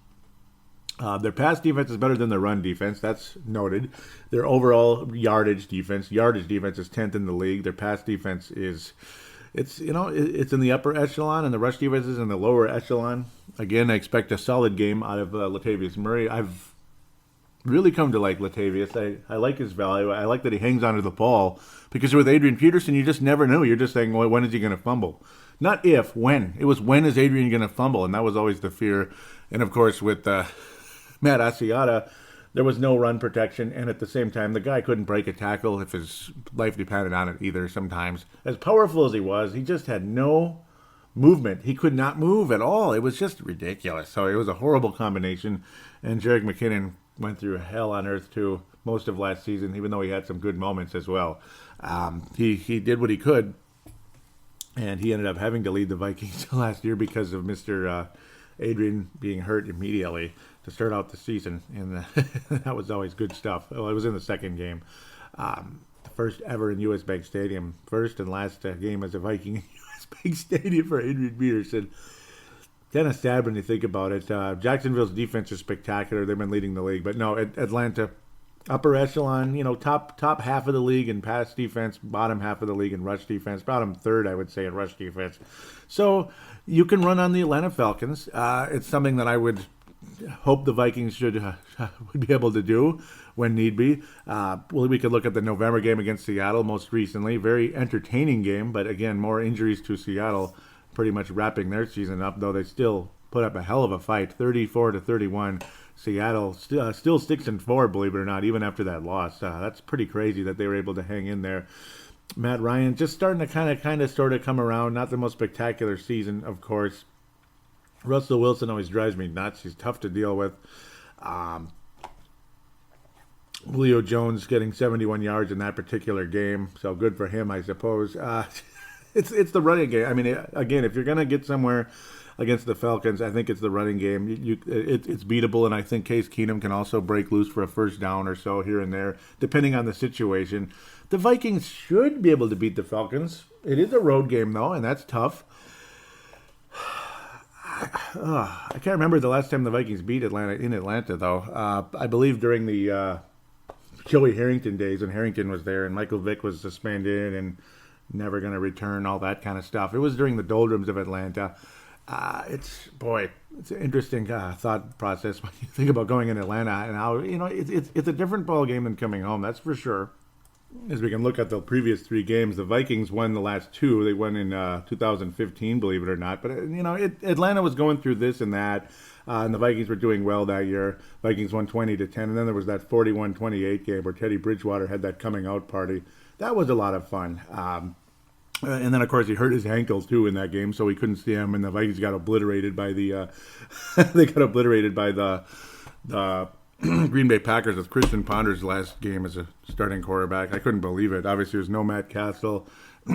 Their pass defense is better than their run defense. That's noted. Their overall yardage defense is 10th in the league. Their pass defense it's in the upper echelon, and the rush defense is in the lower echelon. Again, I expect a solid game out of Latavius Murray. I've really come to like Latavius. I like his value. I like that he hangs onto the ball because with Adrian Peterson, you just never knew. You're just saying, well, when is he going to fumble? Not if, when. It was when is Adrian going to fumble, and that was always the fear. And, of course, with Matt Asiata, there was no run protection, and at the same time, the guy couldn't break a tackle if his life depended on it either sometimes. As powerful as he was, he just had no movement. He could not move at all. It was just ridiculous. So it was a horrible combination, and Jerick McKinnon went through hell on earth too most of last season, even though he had some good moments as well. He did what he could, and he ended up having to lead the Vikings last year because of Mr. Adrian being hurt immediately to start out the season, and that was always good stuff. Well, it was in the second game. The first ever in U.S. Bank Stadium. First and last game as a Viking in U.S. Bank Stadium for Adrian Peterson. Kind of sad when you think about it. Jacksonville's defense is spectacular. They've been leading the league. But no, Atlanta, upper echelon, top half of the league in pass defense, bottom half of the league in rush defense, bottom third, I would say, in rush defense. So you can run on the Atlanta Falcons. It's something that I would hope the Vikings would be able to do when need be. We could look at the November game against Seattle most recently. Very entertaining game, but again, more injuries to Seattle pretty much wrapping their season up, though they still put up a hell of a fight, 34-31. Seattle still 6-4, believe it or not, even after that loss. That's pretty crazy that they were able to hang in there. Matt Ryan just starting to kind of sort of come around. Not the most spectacular season, of course. Russell Wilson always drives me nuts. He's tough to deal with. Julio Jones getting 71 yards in that particular game, so good for him, I suppose. It's the running game. I mean, again, if you're going to get somewhere, against the Falcons. I think it's the running game. It's beatable, and I think Case Keenum can also break loose for a first down or so here and there, depending on the situation. The Vikings should be able to beat the Falcons. It is a road game, though, and that's tough. I can't remember the last time the Vikings beat Atlanta in Atlanta, though. I believe during the Joey Harrington days when Harrington was there and Michael Vick was suspended and never going to return, all that kind of stuff. It was during the doldrums of Atlanta. It's an interesting thought process when you think about going in Atlanta and how, it's a different ball game than coming home, that's for sure. As we can look at the previous 3 games, the Vikings won the last 2. They won in 2015, believe it or not. But, Atlanta was going through this and that, and the Vikings were doing well that year. Vikings won 20-10, and then there was that 41-28 game where Teddy Bridgewater had that coming out party. That was a lot of fun. And then, of course, he hurt his ankles, too, in that game, so he couldn't see him, and the Vikings got obliterated by the the Green Bay Packers with Christian Ponder's last game as a starting quarterback. I couldn't believe it. Obviously, there's no Matt Castle,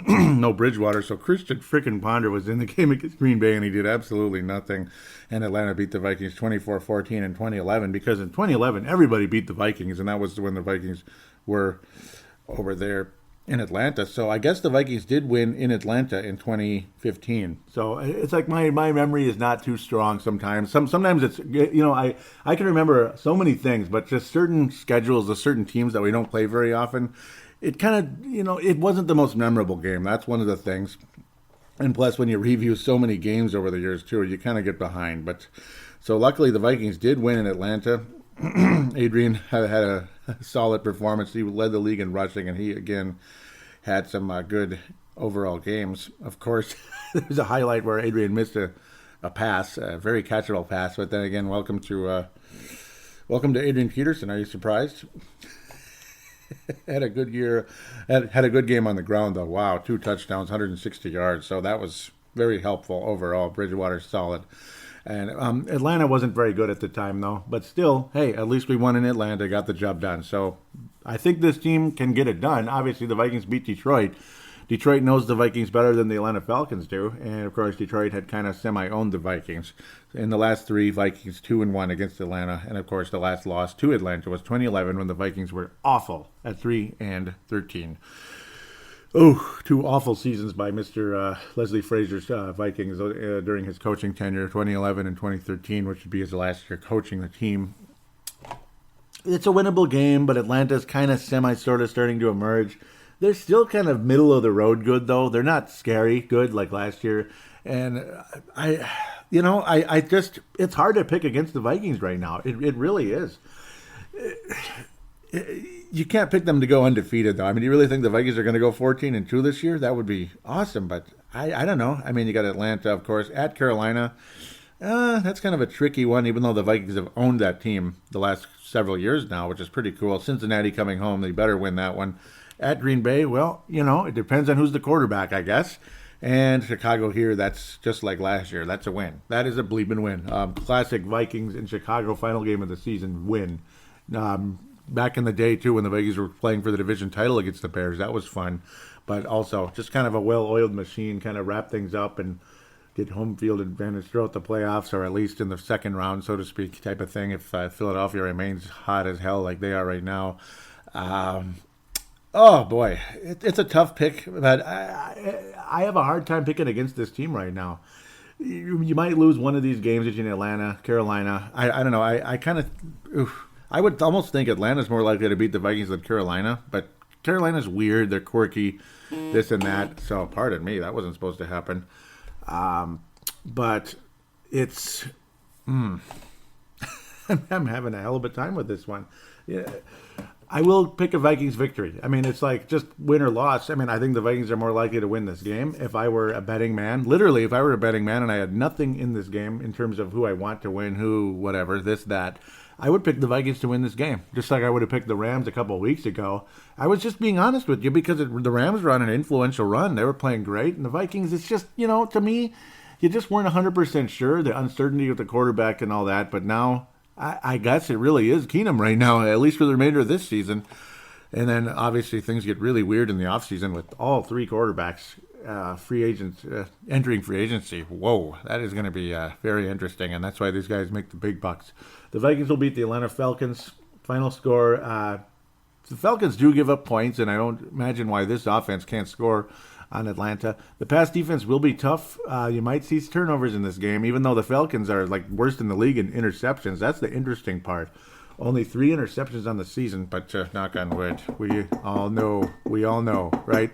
no Bridgewater, so Christian frickin' Ponder was in the game against Green Bay, and he did absolutely nothing. And Atlanta beat the Vikings 24-14 in 2011, because in 2011, everybody beat the Vikings, and that was when the Vikings were over there in Atlanta. So I guess the Vikings did win in Atlanta in 2015. So it's like my memory is not too strong sometimes. Sometimes it's, I can remember so many things, but just certain schedules of certain teams that we don't play very often, it kind of, it wasn't the most memorable game. That's one of the things. And plus, when you review so many games over the years, too, you kind of get behind. But so luckily, the Vikings did win in Atlanta. Adrian had a solid performance. He led the league in rushing, and he, again, had some good overall games. Of course, there's a highlight where Adrian missed a pass, a very catchable pass. But then again, welcome to Adrian Peterson. Are you surprised? Had a good year. Had a good game on the ground, though. Wow, 2 touchdowns, 160 yards. So that was very helpful overall. Bridgewater's solid. And Atlanta wasn't very good at the time, though. But still, hey, at least we won in Atlanta, got the job done. So I think this team can get it done. Obviously, the Vikings beat Detroit. Detroit knows the Vikings better than the Atlanta Falcons do. And, of course, Detroit had kind of semi-owned the Vikings. In the last 3, Vikings 2-1 against Atlanta. And, of course, the last loss to Atlanta was 2011 when the Vikings were awful at 3-13. Oh, 2 awful seasons by Mr. Leslie Frazier's Vikings during his coaching tenure, 2011 and 2013, which would be his last year coaching the team. It's a winnable game, but Atlanta's kind of sort of starting to emerge. They're still kind of middle of the road good, though. They're not scary good like last year. And I just, it's hard to pick against the Vikings right now. It really is. You can't pick them to go undefeated, though. I mean, you really think the Vikings are going to go 14-2 this year? That would be awesome, but I don't know. I mean, you got Atlanta, of course, at Carolina. That's kind of a tricky one, even though the Vikings have owned that team the last several years now, which is pretty cool. Cincinnati coming home, they better win that one. At Green Bay, well, it depends on who's the quarterback, I guess. And Chicago here, that's just like last year. That's a win. That is a bleeping win. Classic Vikings in Chicago, final game of the season win. Back in the day, too, when the Vikings were playing for the division title against the Bears. That was fun. But also, just kind of a well-oiled machine, kind of wrap things up and get home field advantage throughout the playoffs, or at least in the second round, so to speak, type of thing, if Philadelphia remains hot as hell like they are right now. Oh, boy. It's a tough pick, but I have a hard time picking against this team right now. You might lose one of these games between Atlanta, Carolina. I don't know. I kind of... I would almost think Atlanta's more likely to beat the Vikings than Carolina, but Carolina's weird. They're quirky, this and that. So, pardon me, that wasn't supposed to happen. But it's... I'm having a hell of a time with this one. Yeah, I will pick a Vikings victory. I mean, it's like just win or loss. I mean, I think the Vikings are more likely to win this game. If I were a betting man, literally, if I were a betting man and I had nothing in this game in terms of who I want to win, who, whatever, this, that, I would pick the Vikings to win this game, just like I would have picked the Rams a couple of weeks ago. I was just being honest with you because the Rams were on an influential run. They were playing great. And the Vikings, it's just, to me, you just weren't 100% sure, the uncertainty with the quarterback and all that. But now, I guess it really is Keenum right now, at least for the remainder of this season. And then, obviously, things get really weird in the offseason with all 3 quarterbacks. free agents entering free agency. Whoa, that is going to be very interesting, and that's why these guys make the big bucks. The Vikings will beat the Atlanta Falcons. Final score, the Falcons do give up points, and I don't imagine why this offense can't score on Atlanta. The pass defense will be tough. You might see turnovers in this game, even though the Falcons are like worst in the league in interceptions. That's the interesting part. Only 3 interceptions on the season, but knock on wood. We all know, right?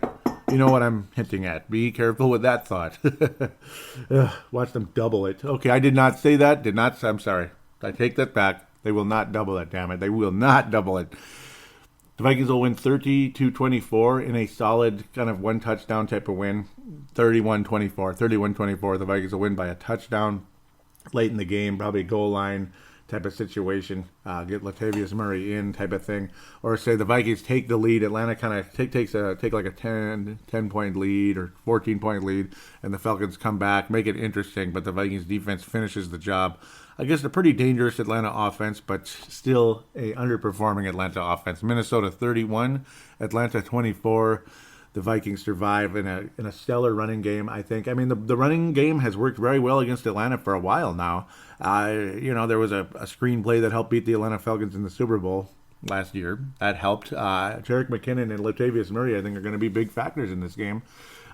You know what I'm hinting at. Be careful with that thought. Watch them double it. Okay, I did not say that. I'm sorry. I take that back. They will not double it, damn it. They will not double it. The Vikings will win 30-24 in a solid kind of one touchdown type of win. 31-24. 31-24. The Vikings will win by a touchdown late in the game, probably goal line type of situation, get Latavius Murray in type of thing, or say the Vikings take the lead, Atlanta kind of take like a 10-point lead or 14-point lead, and the Falcons come back, make it interesting, but the Vikings defense finishes the job against a pretty dangerous Atlanta offense, but still a underperforming Atlanta offense. Minnesota 31, Atlanta 24. The Vikings survive in a stellar running game, I think. I mean, the running game has worked very well against Atlanta for a while now. There was a screenplay that helped beat the Atlanta Falcons in the Super Bowl last year. That helped. Jerick McKinnon and Latavius Murray, I think, are going to be big factors in this game.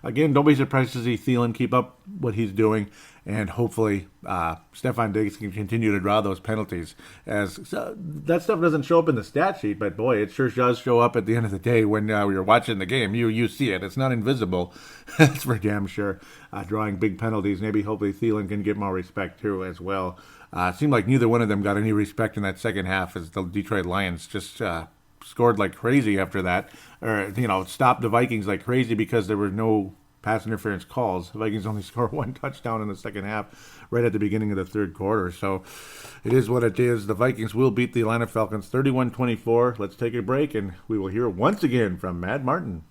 Again, don't be surprised to see Thielen keep up what he's doing, and hopefully Stephon Diggs can continue to draw those penalties. That stuff doesn't show up in the stat sheet, but boy, it sure does show up at the end of the day when you're watching the game. You see it. It's not invisible. That's for damn sure. Drawing big penalties. Maybe hopefully Thielen can get more respect too as well. It seemed like neither one of them got any respect in that second half as the Detroit Lions just scored like crazy after that, or stopped the Vikings like crazy because there were no pass interference calls. The Vikings only scored 1 touchdown in the second half, right at the beginning of the third quarter. So it is what it is. The Vikings will beat the Atlanta Falcons 31-24. Let's take a break, and we will hear once again from Matt Martin.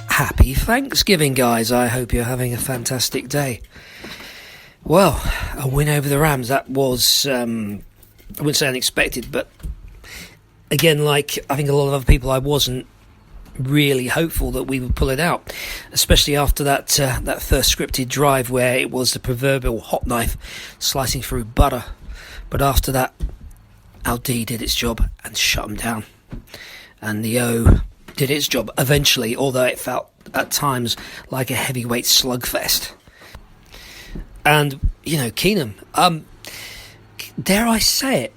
Happy Thanksgiving, guys. I hope you're having a fantastic day. Well, a win over the Rams. That was, I wouldn't say unexpected, but again, like I think a lot of other people, I wasn't really hopeful that we would pull it out, especially after that first scripted drive where it was the proverbial hot knife slicing through butter. But after that, our D did its job and shut them down. And the O did its job eventually, although it felt at times like a heavyweight slugfest. And, Keenum, dare I say it,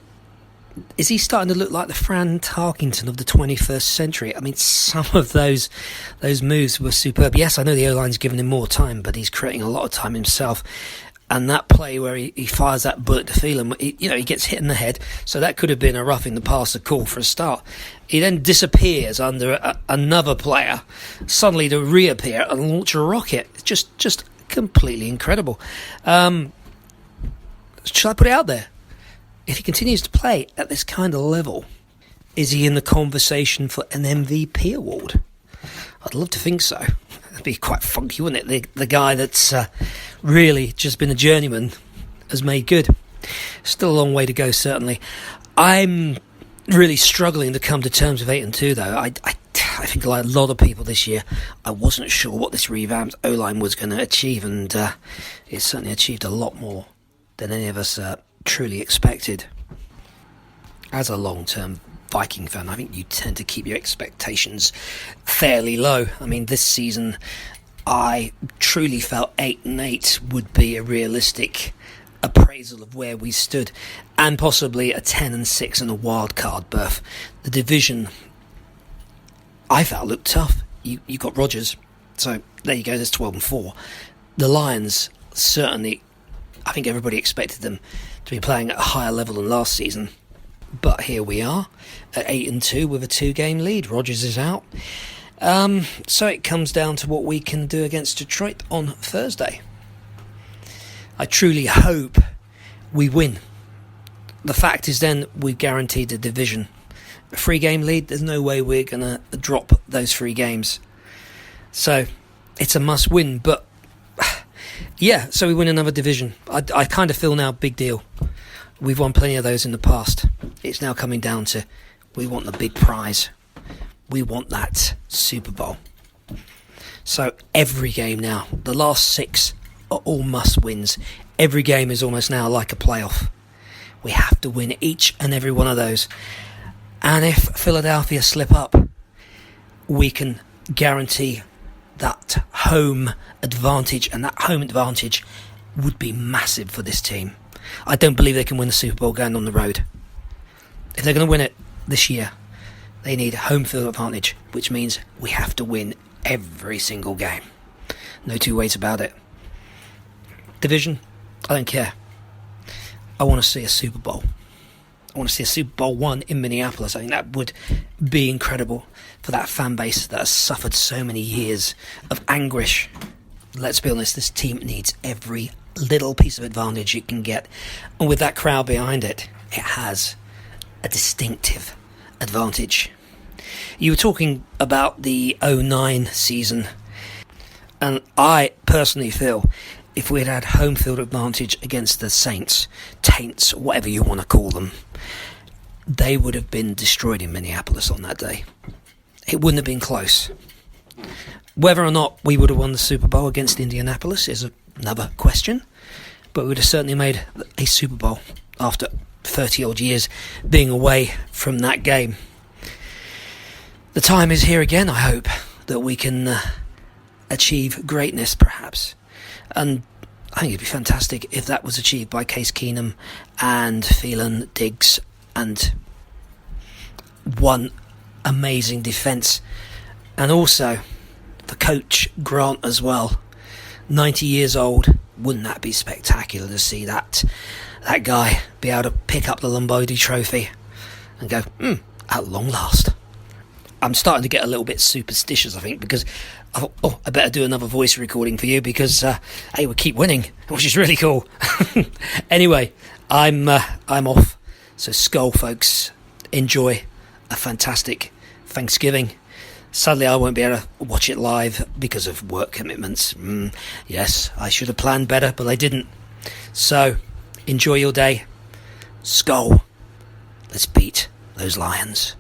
is he starting to look like the Fran Tarkington of the 21st century? I mean, some of those moves were superb. Yes, I know the O-line's given him more time, but he's creating a lot of time himself. And that play where he fires that bullet to Thielen, he gets hit in the head, so that could have been a roughing the passer call for a start. He then disappears under another player, suddenly to reappear and launch a rocket. It's just completely incredible. Shall I put it out there? If he continues to play at this kind of level, is he in the conversation for an MVP award? I'd love to think so. That'd be quite funky, wouldn't it? The guy that's really just been a journeyman has made good. Still a long way to go, certainly. I'm really struggling to come to terms with 8-2, though. I think like a lot of people this year, I wasn't sure what this revamped O-line was going to achieve, and it certainly achieved a lot more than any of us truly expected. As a long-term Viking fan, I think you tend to keep your expectations fairly low. I mean, this season, I truly felt 8-8 would be a realistic appraisal of where we stood, and possibly a 10-6 and a wild card berth. The division, I felt, looked tough. You got Rodgers, so there you go. There's 12-4. The Lions, certainly, I think everybody expected them to be playing at a higher level than last season. But here we are at 8-2 with a 2-game lead. Rodgers is out. So it comes down to what we can do against Detroit on Thursday. I truly hope we win. The fact is then we've guaranteed the division. A 3-game lead, there's no way we're going to drop those 3 games. So it's a must-win. But yeah, so we win another division. I kind of feel now big deal. We've won plenty of those in the past. It's now coming down to we want the big prize. We want that Super Bowl. So every game now, the last 6 are all must-wins. Every game is almost now like a playoff. We have to win each and every one of those. And if Philadelphia slip up, we can guarantee that home advantage, and that home advantage would be massive for this team. I don't believe they can win the Super Bowl going on the road. If they're going to win it this year, they need home field advantage, which means we have to win every single game. No two ways about it. Division, I don't care. I want to see a Super Bowl. I want to see a Super Bowl one in Minneapolis. I think that would be incredible for that fan base that has suffered so many years of anguish. Let's be honest, this team needs every little piece of advantage it can get. And with that crowd behind it, it has a distinctive advantage. You were talking about the 2009 season, and I personally feel if we had had home field advantage against the Saints, Taints, whatever you want to call them, they would have been destroyed in Minneapolis on that day. It wouldn't have been close. Whether or not we would have won the Super Bowl against Indianapolis is another question, but we would have certainly made a Super Bowl after 30 odd years being away from that game. The time is here again, I hope, that we can achieve greatness perhaps. And I think it'd be fantastic if that was achieved by Case Keenum and Phelan Diggs and one amazing defence. And also the coach Grant as well. 90 years old. Wouldn't that be spectacular to see that guy be able to pick up the Lombardi trophy and go, at long last. I'm starting to get a little bit superstitious, I think, because I thought, I better do another voice recording for you because, hey, we keep winning, which is really cool. Anyway, I'm off. So Skull, folks, enjoy a fantastic Thanksgiving. Sadly, I won't be able to watch it live because of work commitments. Yes, I should have planned better, but I didn't. So, enjoy your day. Skull, let's beat those Lions.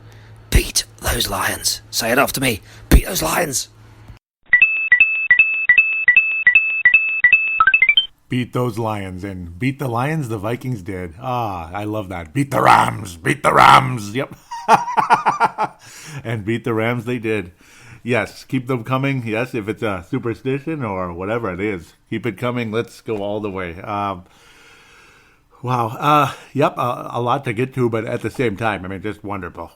Beat those Lions. Say it after me. Beat those Lions. Beat those Lions, and beat the Lions the Vikings did. I love that. Beat the Rams. Beat the Rams. Yep. And beat the Rams they did. Yes, keep them coming. Yes, if it's a superstition or whatever it is, keep it coming. Let's go all the way. Wow. Yep, a lot to get to, but at the same time, I mean, just wonderful.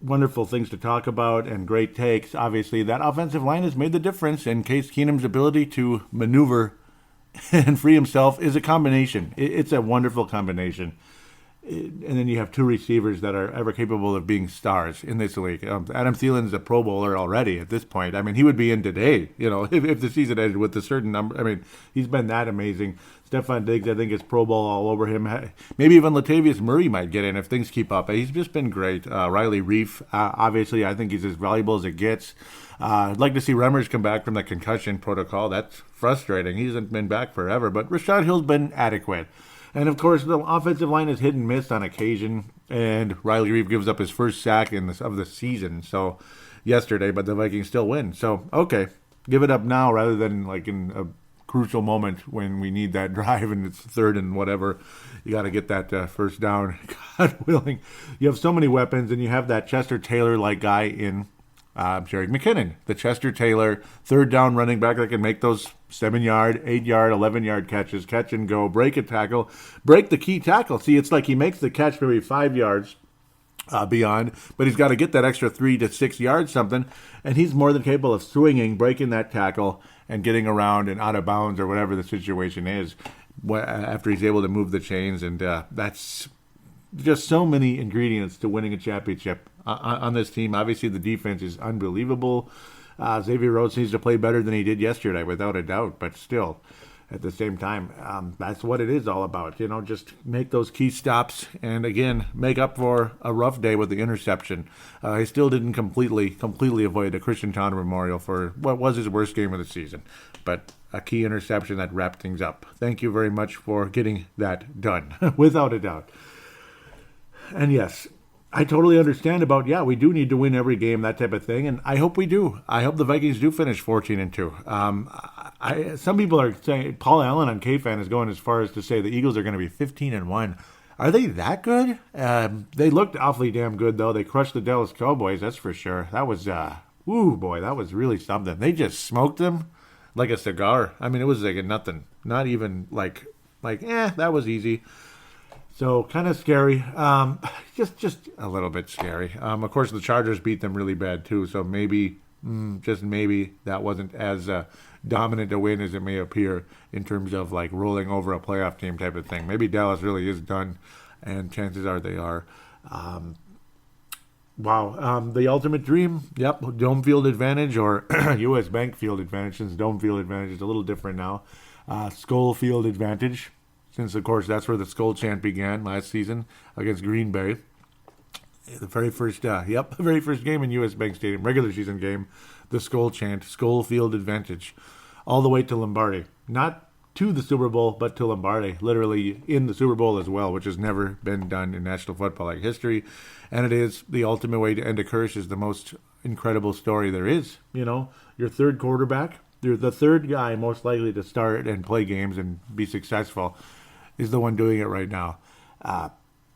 Wonderful things to talk about and great takes. Obviously, that offensive line has made the difference, and Case Keenum's ability to maneuver and free himself is a combination. It's a wonderful combination. And then you have two receivers that are ever capable of being stars in this league. Adam Thielen's a Pro Bowler already at this point. I mean, he would be in today, if the season ended with a certain number. I mean, he's been that amazing. Stephon Diggs, I think, is Pro Bowl all over him. Maybe even Latavius Murray might get in if things keep up. He's just been great. Riley Reif, obviously, I think he's as valuable as it gets. I'd like to see Remmers come back from the concussion protocol. That's frustrating. He hasn't been back forever. But Rashad Hill's been adequate. And, of course, the offensive line is hit and miss on occasion, and Riley Reif gives up his first sack of the season yesterday, but the Vikings still win. So, okay, give it up now rather than like in a crucial moment when we need that drive and it's third and whatever. You got to get that first down, God willing. You have so many weapons, and you have that Chester Taylor-like guy in Jerick McKinnon, the Chester Taylor, third down running back that can make those 7-yard, 8-yard, 11-yard catches, catch and go, break a tackle, break the key tackle. See, it's like he makes the catch maybe 5 yards beyond, but he's got to get that extra 3 to 6 yards something, and he's more than capable of swinging, breaking that tackle, and getting around and out of bounds or whatever the situation is after he's able to move the chains, and that's just so many ingredients to winning a championship on this team. Obviously, the defense is unbelievable. Xavier Rhodes needs to play better than he did yesterday, without a doubt, but still. at the same time, that's what it is all about. Just make those key stops and, again, make up for a rough day with the interception. He still didn't completely avoid the Christian Town Memorial for what was his worst game of the season. But a key interception that wrapped things up. Thank you very much for getting that done, without a doubt. And yes, I totally understand about, we do need to win every game, that type of thing, and I hope we do. I hope the Vikings do finish 14-2. Some people are saying, Paul Allen on KFan is going as far as to say the Eagles are going to be 15-1. Are they that good? They looked awfully damn good, though. They crushed the Dallas Cowboys, that's for sure. That was, that was really something. They just smoked them like a cigar. I mean, it was like a nothing. Not even like, that was easy. So kind of scary, just a little bit scary. Of course, the Chargers beat them really bad too. So maybe, just maybe, that wasn't as dominant a win as it may appear in terms of like rolling over a playoff team type of thing. Maybe Dallas really is done, and chances are they are. The ultimate dream. Yep, dome field advantage or U.S. Bank field advantage. Since dome field advantage is a little different now. Skull field advantage. Since, of course, that's where the Skull Chant began last season against Green Bay. The very first game in U.S. Bank Stadium, regular season game, the Skull Chant, Skull Field Advantage, all the way to Lombardi. Not to the Super Bowl, but to Lombardi, literally in the Super Bowl as well, which has never been done in National Football League history. And it is the ultimate way to end a curse, is the most incredible story there is. Your third quarterback, you're the third guy most likely to start and play games and be successful, is the one doing it right now.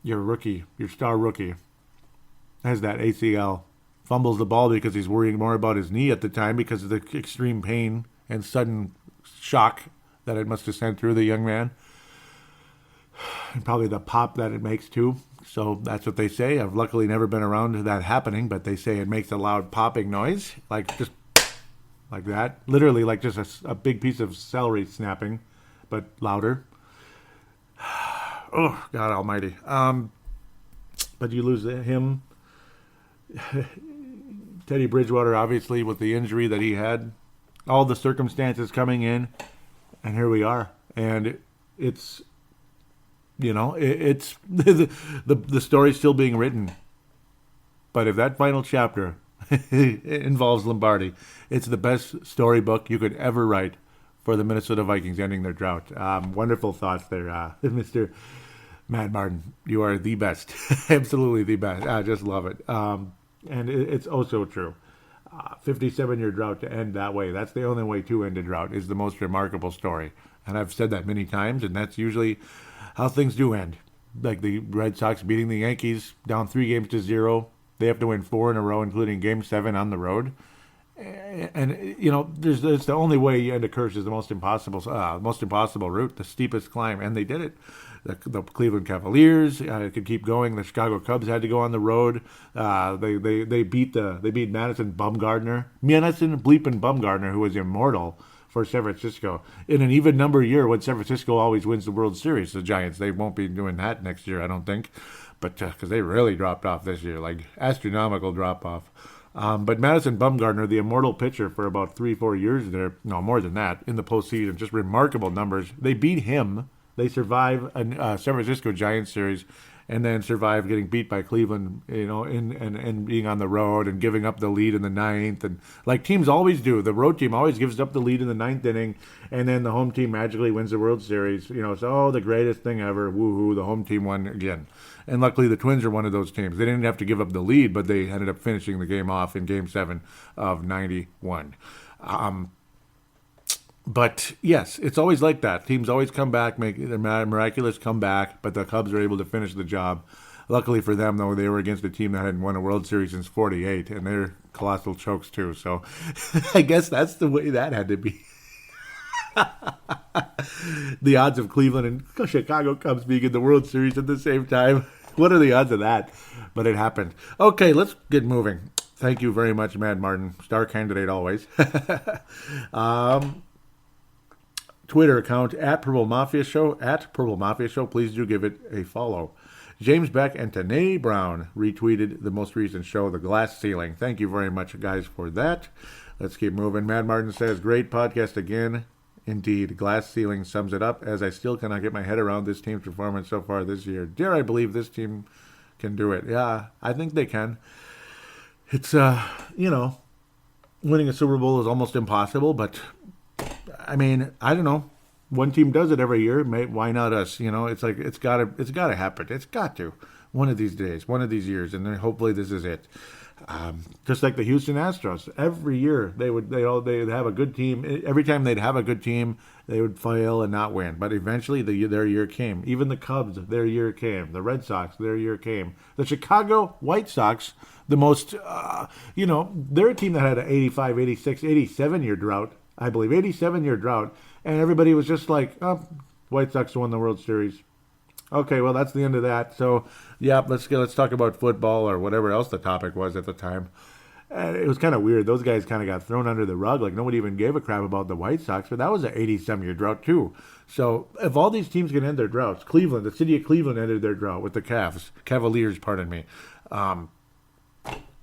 Your rookie, your star rookie, has that ACL, fumbles the ball because he's worrying more about his knee at the time because of the extreme pain and sudden shock that it must have sent through the young man. And probably the pop that it makes too. So that's what they say. I've luckily never been around that happening, but they say it makes a loud popping noise, like just like that. Literally like just a big piece of celery snapping, but louder. Oh, God almighty. But you lose him. Teddy Bridgewater, obviously, with the injury that he had. All the circumstances coming in. And here we are. And it's, it's the story's still being written. But if that final chapter involves Lombardi, it's the best storybook you could ever write for the Minnesota Vikings ending their drought. Wonderful thoughts there, Mr. Matt Martin. You are the best. Absolutely the best. I just love it. And it's also true. 57-year drought to end that way. That's the only way to end a drought, is the most remarkable story. And I've said that many times, and that's usually how things do end. Like the Red Sox beating the Yankees down 3-0. They have to win 4 in a row, including Game 7 on the road. And it's the only way you end a curse is the most impossible route, the steepest climb, and they did it. The Cleveland Cavaliers could keep going. The Chicago Cubs had to go on the road. They beat Madison Bumgarner, who was immortal for San Francisco in an even number year when San Francisco always wins the World Series. The Giants, they won't be doing that next year, I don't think, but because they really dropped off this year, like astronomical drop off. But Madison Bumgarner, the immortal pitcher for about 3-4 years there, no, more than that, in the postseason, just remarkable numbers. They beat him. They survive a San Francisco Giants series and then survive getting beat by Cleveland, and being on the road and giving up the lead in the ninth. And like teams always do, the road team always gives up the lead in the ninth inning, and then the home team magically wins the World Series. So, the greatest thing ever, woohoo, the home team won again. And luckily the Twins are one of those teams. They didn't have to give up the lead, but they ended up finishing the game off in Game 7 of 91. But yes, it's always like that. Teams always come back, make their miraculous comeback, but the Cubs are able to finish the job. Luckily for them, though, they were against a team that hadn't won a World Series since '48, and they're colossal chokes too. So I guess that's the way that had to be. The odds of Cleveland and Chicago Cubs being in the World Series at the same time. What are the odds of that? But it happened. Okay, let's get moving. Thank you very much, Matt Martin. Star candidate always. Twitter account @Purple Mafia Show, @Purple Mafia Show. Please do give it a follow. James Beck and Tanae Brown retweeted the most recent show, The Glass Ceiling. Thank you very much, guys, for that. Let's keep moving. Matt Martin says, great podcast again. Indeed, glass ceiling sums it up, as I still cannot get my head around this team's performance so far this year. Dare I believe this team can do it? Yeah, I think they can. It's, winning a Super Bowl is almost impossible, but, I mean, I don't know. One team does it every year. Why not us? It's like it's got to happen. It's got to. One of these days, one of these years, and then hopefully this is it. Just like the Houston Astros, every year they'd have a good team. Every time they'd have a good team, they would fail and not win. But eventually, their year came. Even the Cubs, their year came. The Red Sox, their year came. The Chicago White Sox, the most, they're a team that had an 85, 86, 87-year drought, I believe, 87-year drought, and everybody was just like, oh, White Sox won the World Series. Okay, well, that's the end of that. So, yeah, let's talk about football or whatever else the topic was at the time. And it was kind of weird. Those guys kind of got thrown under the rug. Like, nobody even gave a crap about the White Sox, but that was an 80-some-year drought, too. So, if all these teams can end their droughts, Cleveland, the city of Cleveland ended their drought with the Cavaliers, pardon me.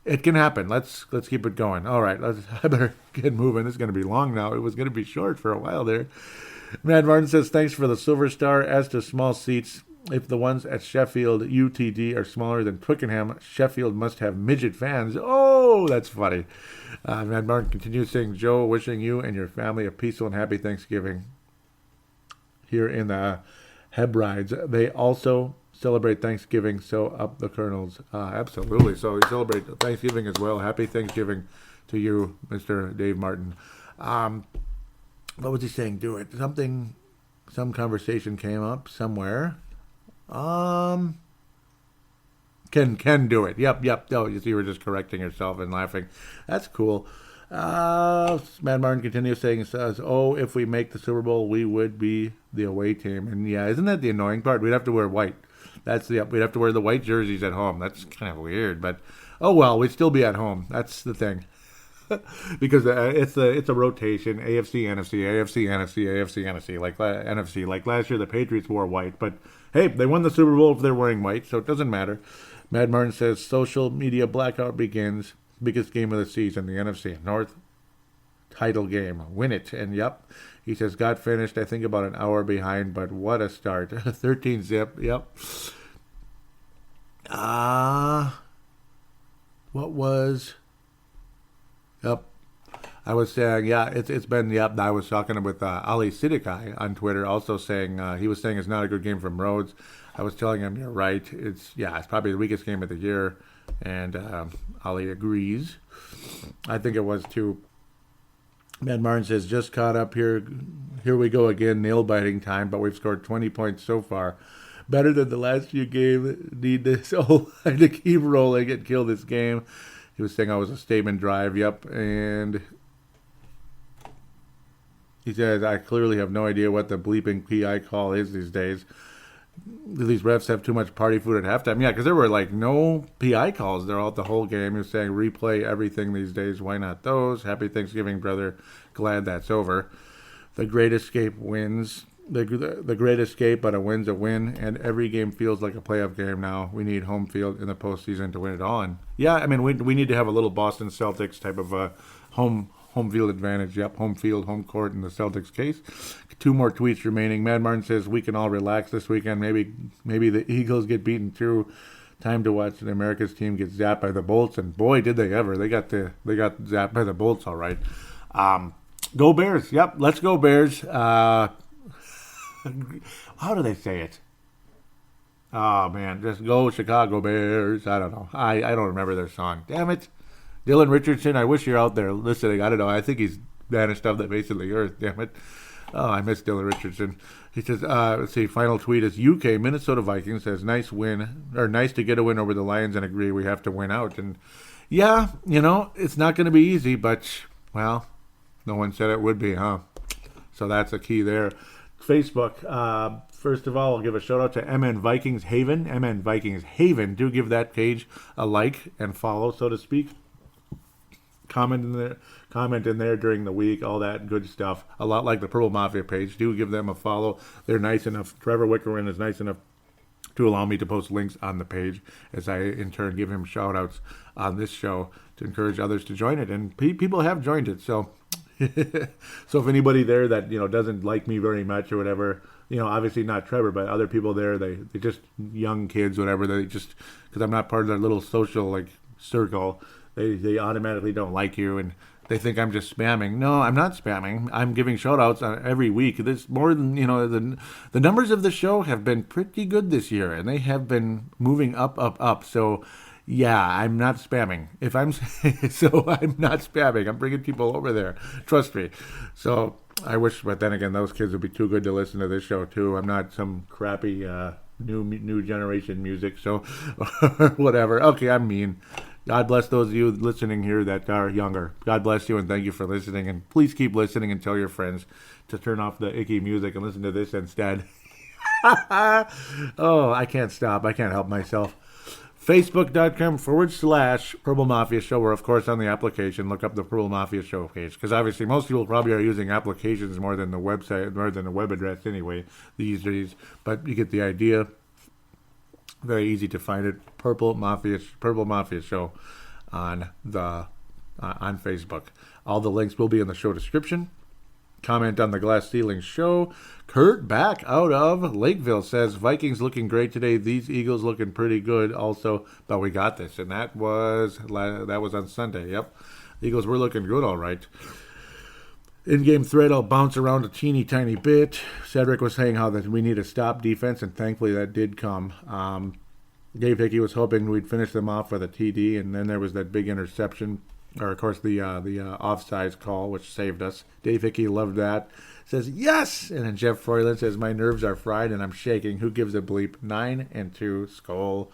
It can happen. Let's keep it going. All right, I better get moving. It's going to be long now. It was going to be short for a while there. Matt Martin says, thanks for the Silver Star. As to small seats, if the ones at Sheffield UTD are smaller than Twickenham, Sheffield must have midget fans. Oh, that's funny. Matt Martin continues saying, Joe, wishing you and your family a peaceful and happy Thanksgiving here in the Hebrides. They also celebrate Thanksgiving, so up the Colonels. Absolutely. So we celebrate Thanksgiving as well. Happy Thanksgiving to you, Mr. Dave Martin. What was he saying? Do it. Some conversation came up somewhere. Can do it. Yep. Oh, you were just correcting yourself and laughing. That's cool. Matt Martin continues saying, says, oh, if we make the Super Bowl, we would be the away team. And yeah, isn't that the annoying part? We'd have to wear white. We'd have to wear the white jerseys at home. That's kind of weird, but oh well, we'd still be at home. That's the thing. Because it's a rotation. AFC, NFC, AFC, NFC, AFC, NFC. Like NFC. Like last year, the Patriots wore white, but hey, they won the Super Bowl if they're wearing white, so it doesn't matter. Mad Martin says social media blackout begins. Biggest game of the season, the NFC North title game. Win it, and yep. He says got finished. I think about an hour behind, but what a start. 13 zip. Yep. What was? Yep. I was saying, yeah, it's been, yep. I was talking with Ali Sidikai on Twitter, also saying, he was saying it's not a good game from Rhodes. I was telling him, you're right. It's probably the weakest game of the year. And Ali agrees. I think it was too. Matt Martin says, just caught up here. Here we go again, nail-biting time, but we've scored 20 points so far. Better than the last few games. Need this O-line to keep rolling and kill this game. He was saying I was a statement drive, yep. And he says, I clearly have no idea what the bleeping PI call is these days. These refs have too much party food at halftime. Yeah, because there were like no PI calls throughout the whole game. He was saying replay everything these days. Why not those? Happy Thanksgiving, brother. Glad that's over. The Great Escape wins. The Great Escape, but a win's a win, and every game feels like a playoff game now. We need home field in the postseason to win it all. And yeah, I mean, we need to have a little Boston Celtics type of home field advantage. Yep, home field, home court in the Celtics case. 2 more tweets remaining. Mad Martin says we can all relax this weekend. Maybe the Eagles get beaten too. Time to watch the America's team get zapped by the Bolts, and boy, did they ever! They got zapped by the Bolts, all right. Go Bears! Yep, let's go Bears. How do they say it? Oh, man. Just go Chicago Bears. I don't know. I don't remember their song. Damn it. Dylan Richardson, I wish you're out there listening. I don't know. I think he's vanished off the face of the earth. Damn it. Oh, I miss Dylan Richardson. He says, let's see, final tweet is UK, Minnesota Vikings says, nice win, or nice to get a win over the Lions and agree we have to win out. And yeah, it's not going to be easy, but, well, no one said it would be, huh? So that's a key there. Facebook, first of all, I'll give a shout out to MN Vikings Haven. MN Vikings Haven. Do give that page a like and follow, so to speak. Comment in there during the week, all that good stuff. A lot like the Purple Mafia page. Do give them a follow. They're nice enough. Trevor Wickerman is nice enough to allow me to post links on the page as I, in turn, give him shout outs on this show to encourage others to join it. And people have joined it, so So if anybody there that, doesn't like me very much or whatever, obviously not Trevor, but other people there, they just young kids, whatever, they just, because I'm not part of their little social, circle, they automatically don't like you, and they think I'm just spamming. No, I'm not spamming. I'm giving shout-outs every week. There's more than, the numbers of the show have been pretty good this year, and they have been moving up. So, yeah, I'm not spamming. So I'm not spamming. I'm bringing people over there. Trust me. So I wish, but then again, those kids would be too good to listen to this show, too. I'm not some crappy new generation music, so whatever. Okay, I'm mean. God bless those of you listening here that are younger. God bless you, and thank you for listening. And please keep listening and tell your friends to turn off the icky music and listen to this instead. Oh, I can't stop. I can't help myself. Facebook.com/Purple Mafia Show. We're, of course, on the application. Look up the Purple Mafia Show page. Because obviously most people probably are using applications more than the website, more than the web address anyway these days. But you get the idea. Very easy to find it. Purple Mafia Show on Facebook. All the links will be in the show description. Comment on the Glass Ceiling Show. Kurt back out of Lakeville says Vikings looking great today. These Eagles looking pretty good also, but we got this, and that was on Sunday. Yep, the Eagles were looking good, all right. In-game thread, I'll bounce around a teeny tiny bit. Cedric was saying how that we need a stop defense, and thankfully that did come. Dave Hickey was hoping we'd finish them off with a TD, and then there was that big interception, or of course the offsides call, which saved us. Dave Hickey loved that. Says, yes! And then Jeff Froyland says, my nerves are fried and I'm shaking. Who gives a bleep? 9-2, Skull.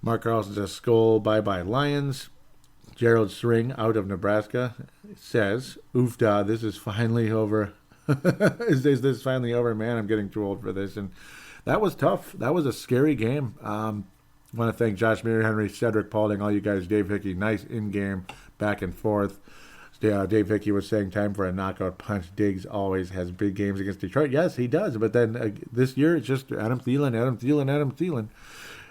Mark Carlson says, Skull, bye-bye Lions. Gerald String out of Nebraska says, oofda, this is finally over. Is this finally over? Man, I'm getting too old for this. And that was tough. That was a scary game. I want to thank Josh Mary Henry, Cedric Paulding, all you guys, Dave Hickey. Nice in-game back and forth. Dave Hickey was saying time for a knockout punch. Diggs always has big games against Detroit. Yes, he does. But then this year, it's just Adam Thielen.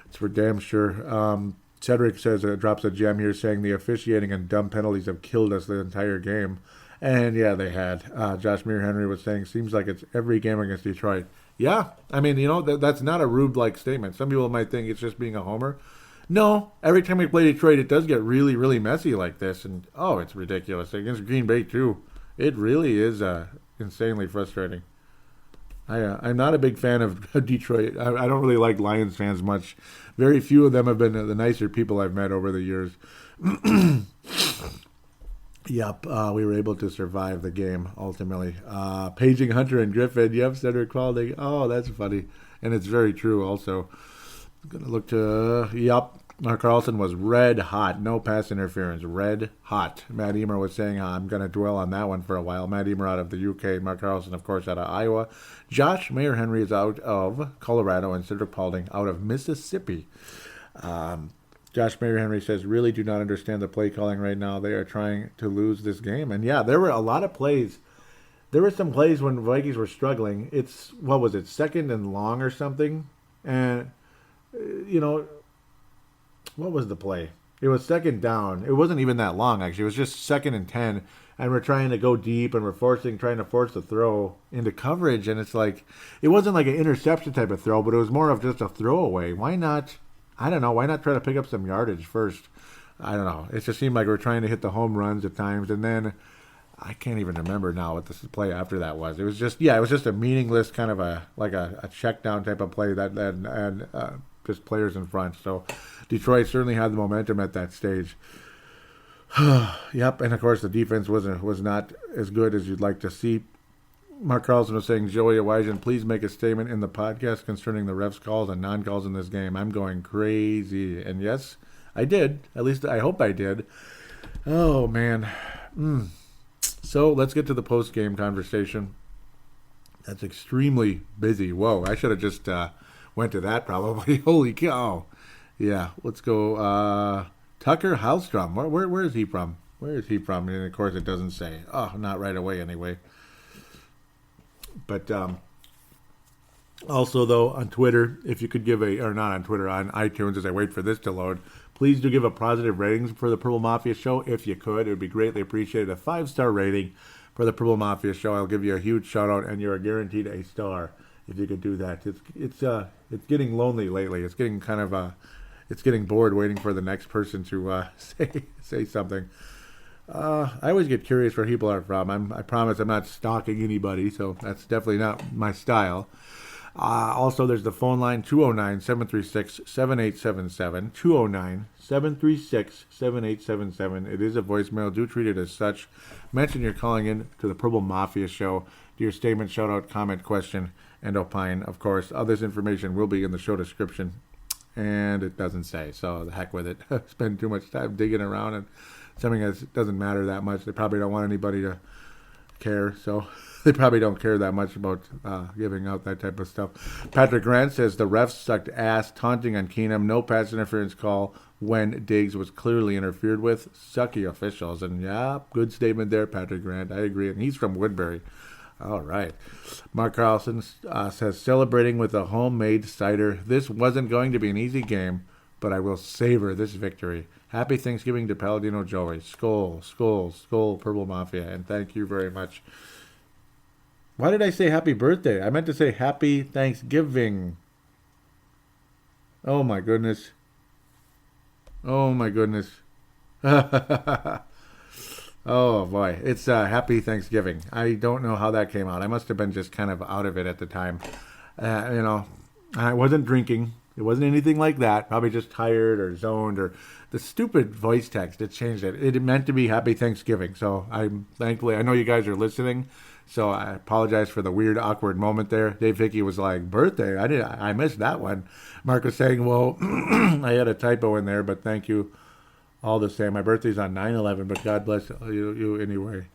It's for damn sure. Cedric says, drops a gem here saying the officiating and dumb penalties have killed us the entire game. And yeah, they had. Josh Meir Henry was saying, seems like it's every game against Detroit. Yeah, I mean, that's not a Rube-like statement. Some people might think it's just being a homer. No, every time we play Detroit, it does get really, really messy like this. And, it's ridiculous. Against Green Bay, too. It really is insanely frustrating. I'm not a big fan of Detroit. I don't really like Lions fans much. Very few of them have been the nicer people I've met over the years. Yep, we were able to survive the game, ultimately. Paging Hunter and Griffin. Yep, Cedric Paulding. Oh, that's funny. And it's very true, also. Going to look to, Mark Carlson was red hot. No pass interference. Red hot. Matt Emer was saying, I'm going to dwell on that one for a while. Matt Emer out of the UK. Mark Carlson, of course, out of Iowa. Josh Mayer Henry is out of Colorado. And Cedric Paulding out of Mississippi. Josh Mayer Henry says, really do not understand the play calling right now. They are trying to lose this game. And yeah, there were a lot of plays. There were some plays when Vikings were struggling. It's, what was it, second and long or something? And, what was the play? It was second down. It wasn't even that long, actually. It was just 2nd and 10. And we're trying to go deep, and we're trying to force the throw into coverage. And it's like, it wasn't like an interception type of throw, but it was more of just a throwaway. Why not? I don't know. Why not try to pick up some yardage first? I don't know. It just seemed like we're trying to hit the home runs at times. And then I can't even remember now what this play after that was. It was just, a meaningless kind of a check down type of play and just players in front. So Detroit certainly had the momentum at that stage. Yep, and of course the defense was not as good as you'd like to see. Mark Carlson was saying, Joey Awajan, please make a statement in the podcast concerning the refs' calls and non-calls in this game. I'm going crazy. And yes, I did. At least I hope I did. Oh, man. So let's get to the post-game conversation. That's extremely busy. Whoa, I should have just went to that probably. Holy cow. Yeah, let's go. Tucker Hallstrom. Where is he from? Where is he from? And, of course, it doesn't say. Oh, not right away anyway. But Also, though, on Twitter, if you could give or not on Twitter, on iTunes, as I wait for this to load, please do give a positive rating for the Purple Mafia Show if you could. It would be greatly appreciated. A 5-star rating for the Purple Mafia Show. I'll give you a huge shout out, and you're guaranteed a star if you could do that. It's getting lonely lately. It's getting kind of it's getting bored waiting for the next person to say something. I always get curious where people are from. I promise I'm not stalking anybody, so that's definitely not my style. Also, there's the phone line, 209-736-7877, 209-736-7877. It is a voicemail. Do treat it as such. Mention you're calling in to the Purple Mafia Show. Do your statement, shout-out, comment, question, and opine. Of course, all this information will be in the show description, and it doesn't say, so the heck with it. Spend too much time digging around and something that doesn't matter that much. They probably don't want anybody to care, so they probably don't care that much about giving out that type of stuff. Patrick Grant says the refs sucked ass, taunting on Keenum, no pass interference call when Diggs was clearly interfered with. Sucky officials. And yeah, good statement there, Patrick Grant. I agree. And he's from Woodbury. All right. Mark Carlson says, celebrating with a homemade cider. This wasn't going to be an easy game, but I will savor this victory. Happy Thanksgiving to Paladino Joey. Skol, skol, skol, Purple Mafia. And thank you very much. Why did I say happy birthday? I meant to say happy Thanksgiving. Oh, my goodness. Oh, my goodness. Oh, boy. It's happy Thanksgiving. I don't know how that came out. I must have been just kind of out of it at the time. I wasn't drinking. It wasn't anything like that. Probably just tired or zoned or the stupid voice text. It changed it. It meant to be happy Thanksgiving. So thankfully, I know you guys are listening. So I apologize for the weird, awkward moment there. Dave Hickey was like, birthday? I missed that one. Mark was saying, well, I had a typo in there, but thank you all the same. My birthday's on 9/11, but God bless you anyway.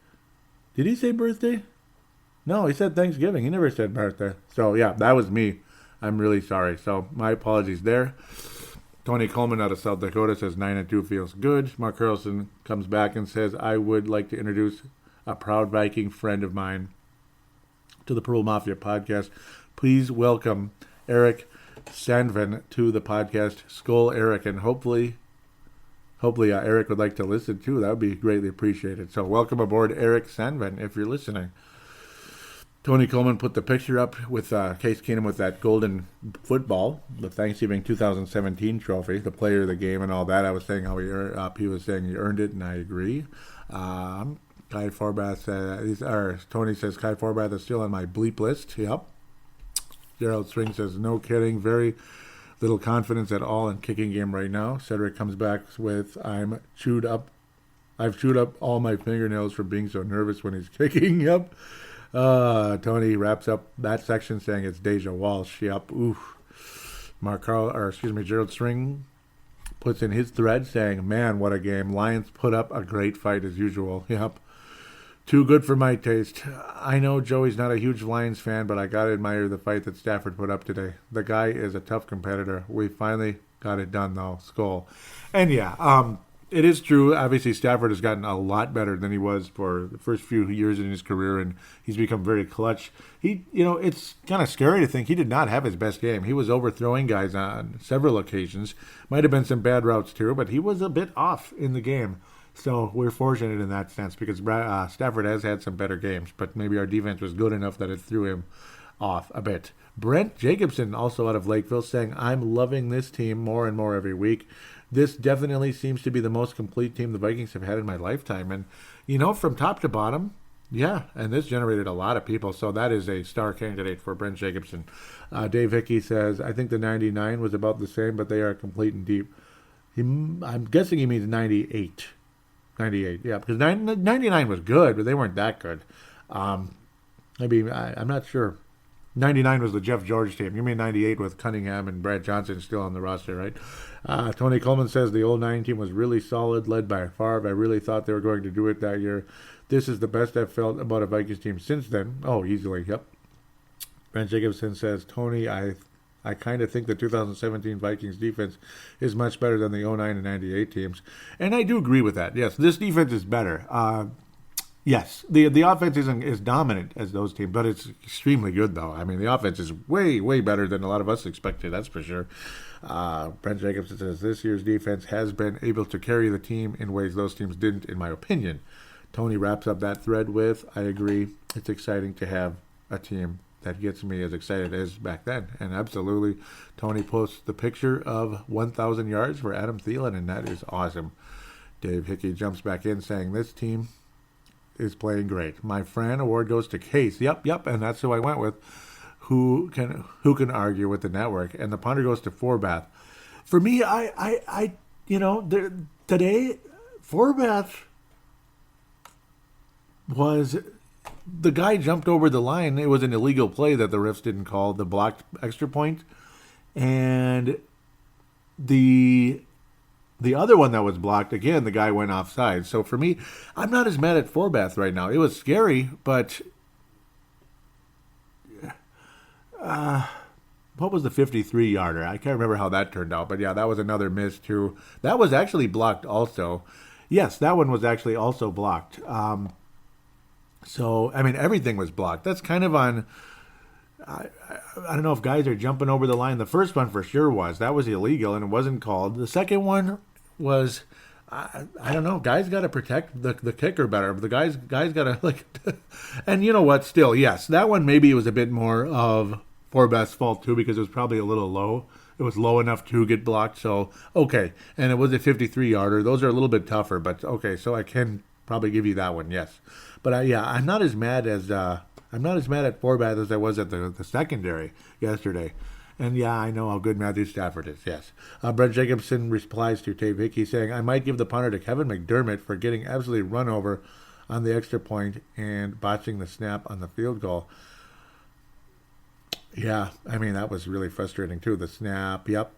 Did he say birthday? No, he said Thanksgiving. He never said birthday. So, yeah, that was me. I'm really sorry. So, my apologies there. Tony Coleman out of South Dakota says 9-2 feels good. Mark Carlson comes back and says, I would like to introduce a proud Viking friend of mine to the Purple Mafia podcast. Please welcome Eric Sandven to the podcast. Skol, Eric, and hopefully Eric would like to listen too. That would be greatly appreciated. So welcome aboard, Eric Sandven, if you're listening. Tony Coleman put the picture up with Case Keenum with that golden football, the Thanksgiving 2017 trophy, the player of the game and all that. I was saying how he was saying he earned it, and I agree. Kai Forbath Tony says Kai Forbath is still on my bleep list. Yep. Gerald String says no kidding, very little confidence at all in kicking game right now. Cedric comes back with I've chewed up all my fingernails from being so nervous when he's kicking. Yep. Tony wraps up that section saying it's Deja Walsh. Yep. Oof. Gerald String puts in his thread saying, man, what a game. Lions put up a great fight as usual. Yep. Too good for my taste. I know Joey's not a huge Lions fan, but I gotta admire the fight that Stafford put up today. The guy is a tough competitor. We finally got it done, though. Skol. And yeah, it is true. Obviously, Stafford has gotten a lot better than he was for the first few years in his career, and he's become very clutch. It's kind of scary to think he did not have his best game. He was overthrowing guys on several occasions. Might have been some bad routes too, but he was a bit off in the game. So we're fortunate in that sense because Stafford has had some better games, but maybe our defense was good enough that it threw him off a bit. Brent Jacobson, also out of Lakeville, saying, I'm loving this team more and more every week. This definitely seems to be the most complete team the Vikings have had in my lifetime. And, from top to bottom, yeah, and this generated a lot of people, so that is a star candidate for Brent Jacobson. Dave Hickey says, I think the 99 was about the same, but they are complete and deep. I'm guessing he means 98. 98, yeah, because 99 was good, but they weren't that good. Maybe, I'm not sure. 99 was the Jeff George team. You mean 98 with Cunningham and Brad Johnson still on the roster, right? Tony Coleman says the old 9 team was really solid, led by Favre. I really thought they were going to do it that year. This is the best I've felt about a Vikings team since then. Oh, easily, yep. Ben Jacobson says, Tony, I kind of think the 2017 Vikings defense is much better than the 09 and 98 teams. And I do agree with that. Yes, this defense is better. Yes, the offense isn't as dominant as those teams, but it's extremely good though. I mean, the offense is way better than a lot of us expected. That's for sure. Brent Jacobson says this year's defense has been able to carry the team in ways those teams didn't, in my opinion. Tony wraps up that thread with, I agree. It's exciting to have a team that gets me as excited as back then. And absolutely, Tony posts the picture of 1,000 yards for Adam Thielen, and that is awesome. Dave Hickey jumps back in saying this team is playing great. My Fran award goes to Case. Yep, and that's who I went with. Who can argue with the network? And the punter goes to Forbath. For me, I today Forbath was the guy jumped over the line. It was an illegal play that the refs didn't call, the blocked extra point, and the other one that was blocked, again, the guy went offside. So for me, I'm not as mad at Forbath right now. It was scary, but what was the 53-yarder? I can't remember how that turned out. But, yeah, that was another miss, too. That was actually blocked also. Yes, that one was actually also blocked. So, I mean, everything was blocked. That's kind of on... I don't know if guys are jumping over the line. The first one for sure was. That was illegal, and it wasn't called. The second one was... I don't know. Guys got to protect the kicker better. The guys got to, like... And you know what? Still, yes. That one maybe it was a bit more of Forbath's fault, too, because it was probably a little low. It was low enough to get blocked, so okay. And it was a 53-yarder. Those are a little bit tougher, but okay. So I can probably give you that one, yes. But I'm not as mad as I'm not as mad at Forbath as I was at the secondary yesterday. And yeah, I know how good Matthew Stafford is, yes. Brent Jacobson replies to Dave Hickey saying, I might give the punter to Kevin McDermott for getting absolutely run over on the extra point and botching the snap on the field goal. Yeah, I mean, that was really frustrating too. The snap, yep,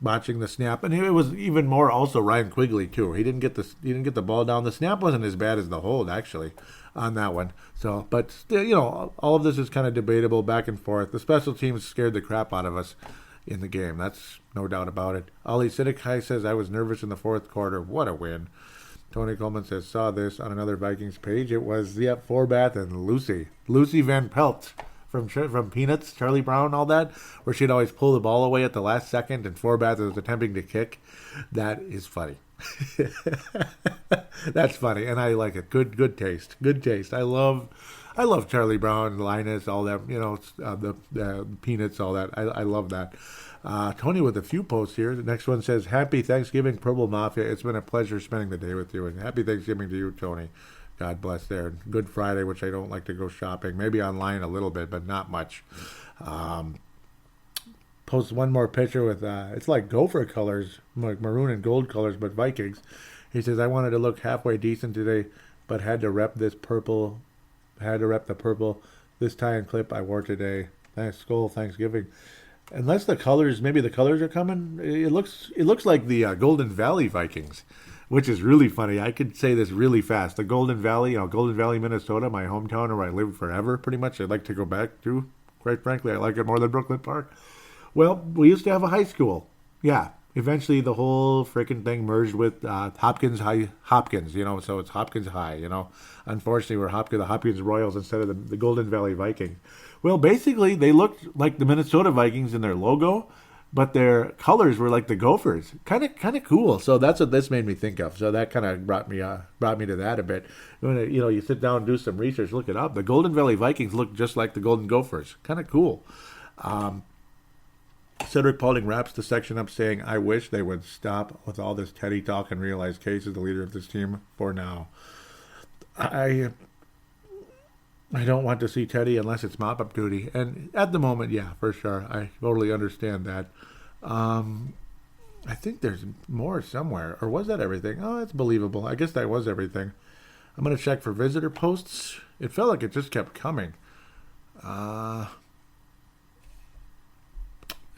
botching the snap. And it was even more also Ryan Quigley too. He didn't get the ball down. The snap wasn't as bad as the hold actually on that one. So, but still, you know, all of this is kind of debatable back and forth. The special teams scared the crap out of us in the game. That's no doubt about it. Ali Sidikai says, I was nervous in the fourth quarter. What a win. Tony Coleman says, saw this on another Vikings page. It was, Forbath and Lucy Van Pelt from Peanuts, Charlie Brown, all that, where she'd always pull the ball away at the last second and Forbath was attempting to kick. That is funny. That's funny, and I like it. Good taste. I love Charlie Brown, Linus, all that. You know, the Peanuts, all that. I love that. Tony with a few posts here. The next one says, "Happy Thanksgiving, Purple Mafia. It's been a pleasure spending the day with you, and happy Thanksgiving to you, Tony. God bless there. Good Friday, which I don't like to go shopping. Maybe online a little bit, but not much." Post one more picture with, it's like gopher colors, like maroon and gold colors, but Vikings. He says, I wanted to look halfway decent today, but had to rep the purple this tie and clip I wore today. Thanks, Skull, Thanksgiving. Unless the colors, maybe the colors are coming, it looks like the Golden Valley Vikings, which is really funny. I could say this really fast. The Golden Valley, Minnesota, my hometown where I lived forever, pretty much. I'd like to go back to. Quite frankly, I like it more than Brooklyn Park. Well, we used to have a high school. Yeah. Eventually, the whole freaking thing merged with Hopkins, you know, so it's Hopkins High, you know. Unfortunately, we're the Hopkins Royals instead of the Golden Valley Vikings. Well, basically, they looked like the Minnesota Vikings in their logo, but their colors were like the Gophers. Kind of cool. So that's what this made me think of. So that kind of brought me to that a bit. When you sit down and do some research, look it up. The Golden Valley Vikings look just like the Golden Gophers. Kind of cool. Cedric Paulding wraps the section up saying, I wish they would stop with all this Teddy talk and realize Case is the leader of this team for now. I don't want to see Teddy unless it's mop-up duty. And at the moment, yeah, for sure. I totally understand that. I think there's more somewhere. Or was that everything? Oh, it's believable. I guess that was everything. I'm going to check for visitor posts. It felt like it just kept coming.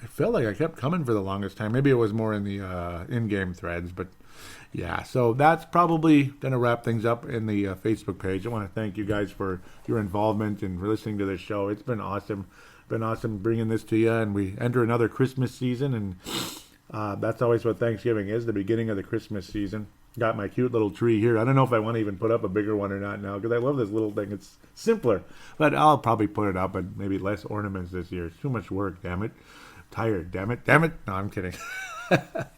It felt like I kept coming for the longest time. Maybe it was more in the in-game threads, but yeah. So that's probably going to wrap things up in the Facebook page. I want to thank you guys for your involvement and for listening to this show. It's been awesome. Been awesome bringing this to you, and we enter another Christmas season, and That's always what Thanksgiving is, the beginning of the Christmas season. Got my cute little tree here. I don't know if I want to even put up a bigger one or not now because I love this little thing. It's simpler, but I'll probably put it up and maybe less ornaments this year. It's too much work, damn it. Tired, damn it. No, I'm kidding.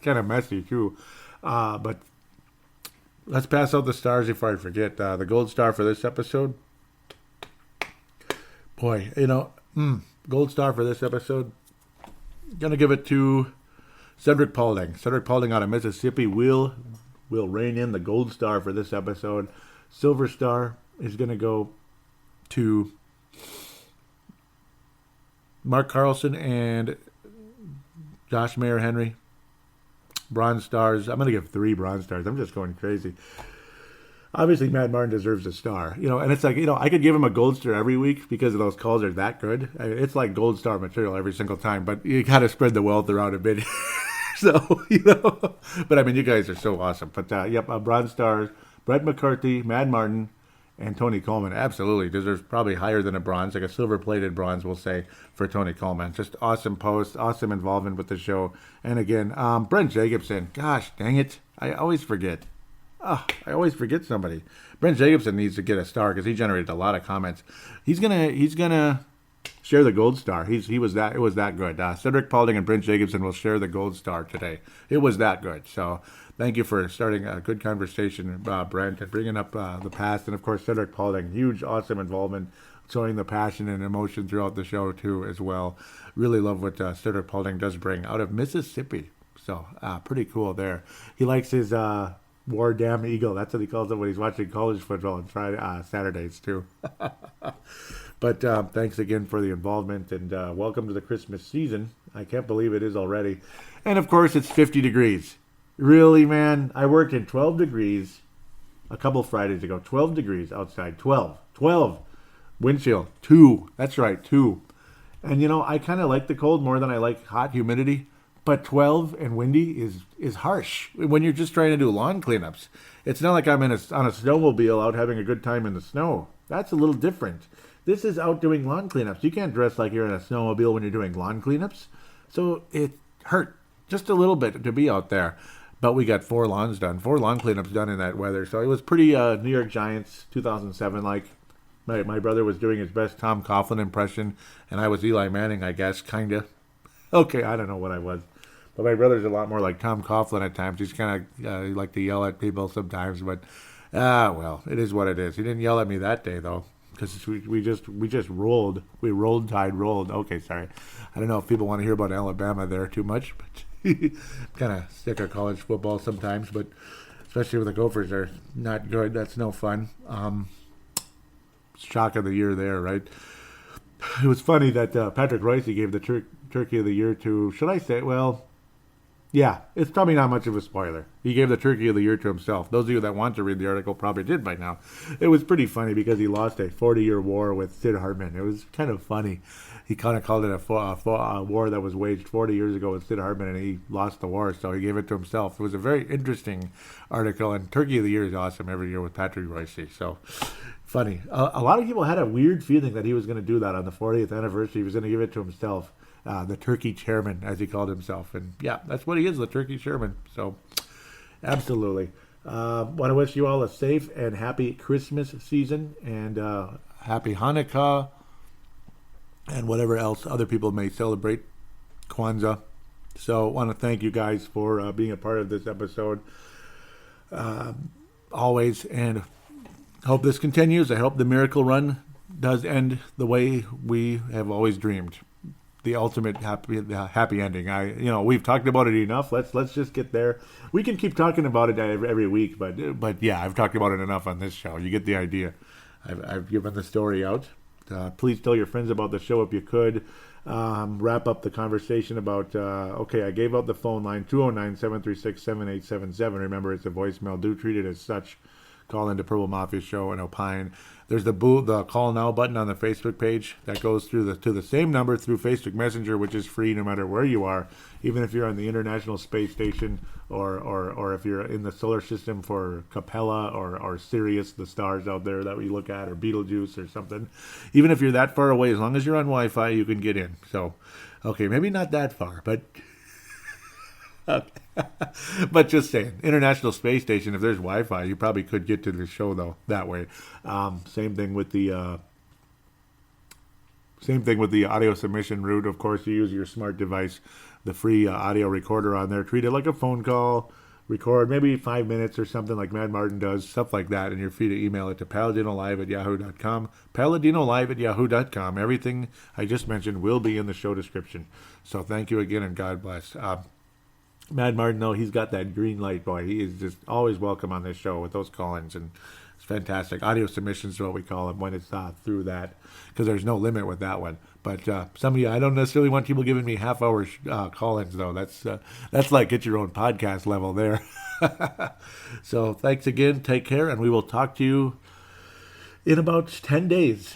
Kind of messy too. But let's pass out the stars before I forget. The gold star for this episode. Boy, gold star for this episode. Gonna give it to Cedric Paulding. Cedric Paulding out of Mississippi will rein in the gold star for this episode. Silver star is gonna go to Mark Carlson and Josh Mayer Henry. Bronze stars. I'm gonna give 3 bronze stars. I'm just going crazy. Obviously, Matt Martin deserves a star, and it's like, I could give him a gold star every week because those calls are that good. It's like gold star material every single time, but you got to spread the wealth around a bit. So, but I mean, you guys are so awesome. But, bronze stars, Brett McCarthy, Matt Martin, and Tony Coleman absolutely deserves probably higher than a bronze, like a silver-plated bronze, we'll say, for Tony Coleman. Just awesome post, awesome involvement with the show. And again, Brent Jacobson, gosh dang it, I always forget. I always forget somebody. Brent Jacobson needs to get a star because he generated a lot of comments. He's gonna share the gold star. It was that good. Cedric Paulding and Brent Jacobson will share the gold star today. It was that good. So thank you for starting a good conversation, Brent, and bringing up the past. And of course, Cedric Paulding, huge, awesome involvement, showing the passion and emotion throughout the show too, as well. Really love what Cedric Paulding does bring out of Mississippi. So pretty cool there. He likes his War Damn Eagle. That's what he calls it when he's watching college football on Saturdays too. But thanks again for the involvement and welcome to the Christmas season. I can't believe it is already. And of course, it's 50 degrees. Really, man? I worked in 12 degrees a couple Fridays ago. 12 degrees outside. 12. Wind chill. 2. That's right, 2. And I kind of like the cold more than I like hot humidity. But 12 and windy is harsh when you're just trying to do lawn cleanups. It's not like I'm on a snowmobile out having a good time in the snow. That's a little different. This is out doing lawn cleanups. You can't dress like you're in a snowmobile when you're doing lawn cleanups. So it hurt just a little bit to be out there. But we got 4 lawn cleanups done in that weather. So it was pretty New York Giants 2007 like. My brother was doing his best Tom Coughlin impression, and I was Eli Manning, I guess, kind of. Okay, I don't know what I was. But my brother's a lot more like Tom Coughlin at times. He's kind of he like to yell at people sometimes. But, well, it is what it is. He didn't yell at me that day, though, because we just rolled. We rolled, Tide, rolled. Okay, sorry. I don't know if people want to hear about Alabama there too much, but kind of sick of college football sometimes. But especially when the Gophers are not good, that's no fun. Shock of the year there, right? It was funny that Patrick Royce gave the Turkey of the Year to, should I say, well, yeah, it's probably not much of a spoiler. He gave the Turkey of the Year to himself. Those of you that want to read the article probably did by now. It was pretty funny because he lost a 40-year war with Sid Hartman. It was kind of funny. He kind of called it a war that was waged 40 years ago with Sid Hartman, and he lost the war, so he gave it to himself. It was a very interesting article, and Turkey of the Year is awesome every year with Patrick Royce. So funny. A lot of people had a weird feeling that he was going to do that on the 40th anniversary. He was going to give it to himself. The Turkey Chairman, as he called himself. And yeah, that's what he is, the Turkey Chairman. So, absolutely. Want to wish you all a safe and happy Christmas season and happy Hanukkah and whatever else other people may celebrate, Kwanzaa. So, want to thank you guys for being a part of this episode always, and hope this continues. I hope the miracle run does end the way we have always dreamed. The ultimate happy ending. We've talked about it enough. Let's just get there. We can keep talking about it every week, but yeah, I've talked about it enough on this show. You get the idea. I've given the story out. Please tell your friends about the show if you could. Wrap up the conversation about. I gave out the phone line 209-736-7877. Remember, it's a voicemail. Do treat it as such. Call into Purple Mafia Show and opine. There's the call now button on the Facebook page that goes to the same number through Facebook Messenger, which is free no matter where you are, even if you're on the International Space Station or if you're in the solar system for Capella or Sirius, the stars out there that we look at, or Betelgeuse or something. Even if you're that far away, as long as you're on Wi-Fi, you can get in. So, okay, maybe not that far, but But just saying, International Space Station, if there's Wi-Fi, you probably could get to the show, though, that way. Same thing with the audio submission route. Of course, you use your smart device, the free audio recorder on there. Treat it like a phone call. Record maybe 5 minutes or something like Mad Martin does, stuff like that, and you're free to email it to paladinolive@yahoo.com. Paladinolive@yahoo.com. Everything I just mentioned will be in the show description. So thank you again, and God bless. Mad Martin, though, he's got that green light, boy. He is just always welcome on this show with those call-ins, and it's fantastic. Audio submissions is what we call them when it's through that, because there's no limit with that one. But some of you, I don't necessarily want people giving me half-hour call-ins, though. That's like get your own podcast level there. So thanks again. Take care, and we will talk to you in about 10 days.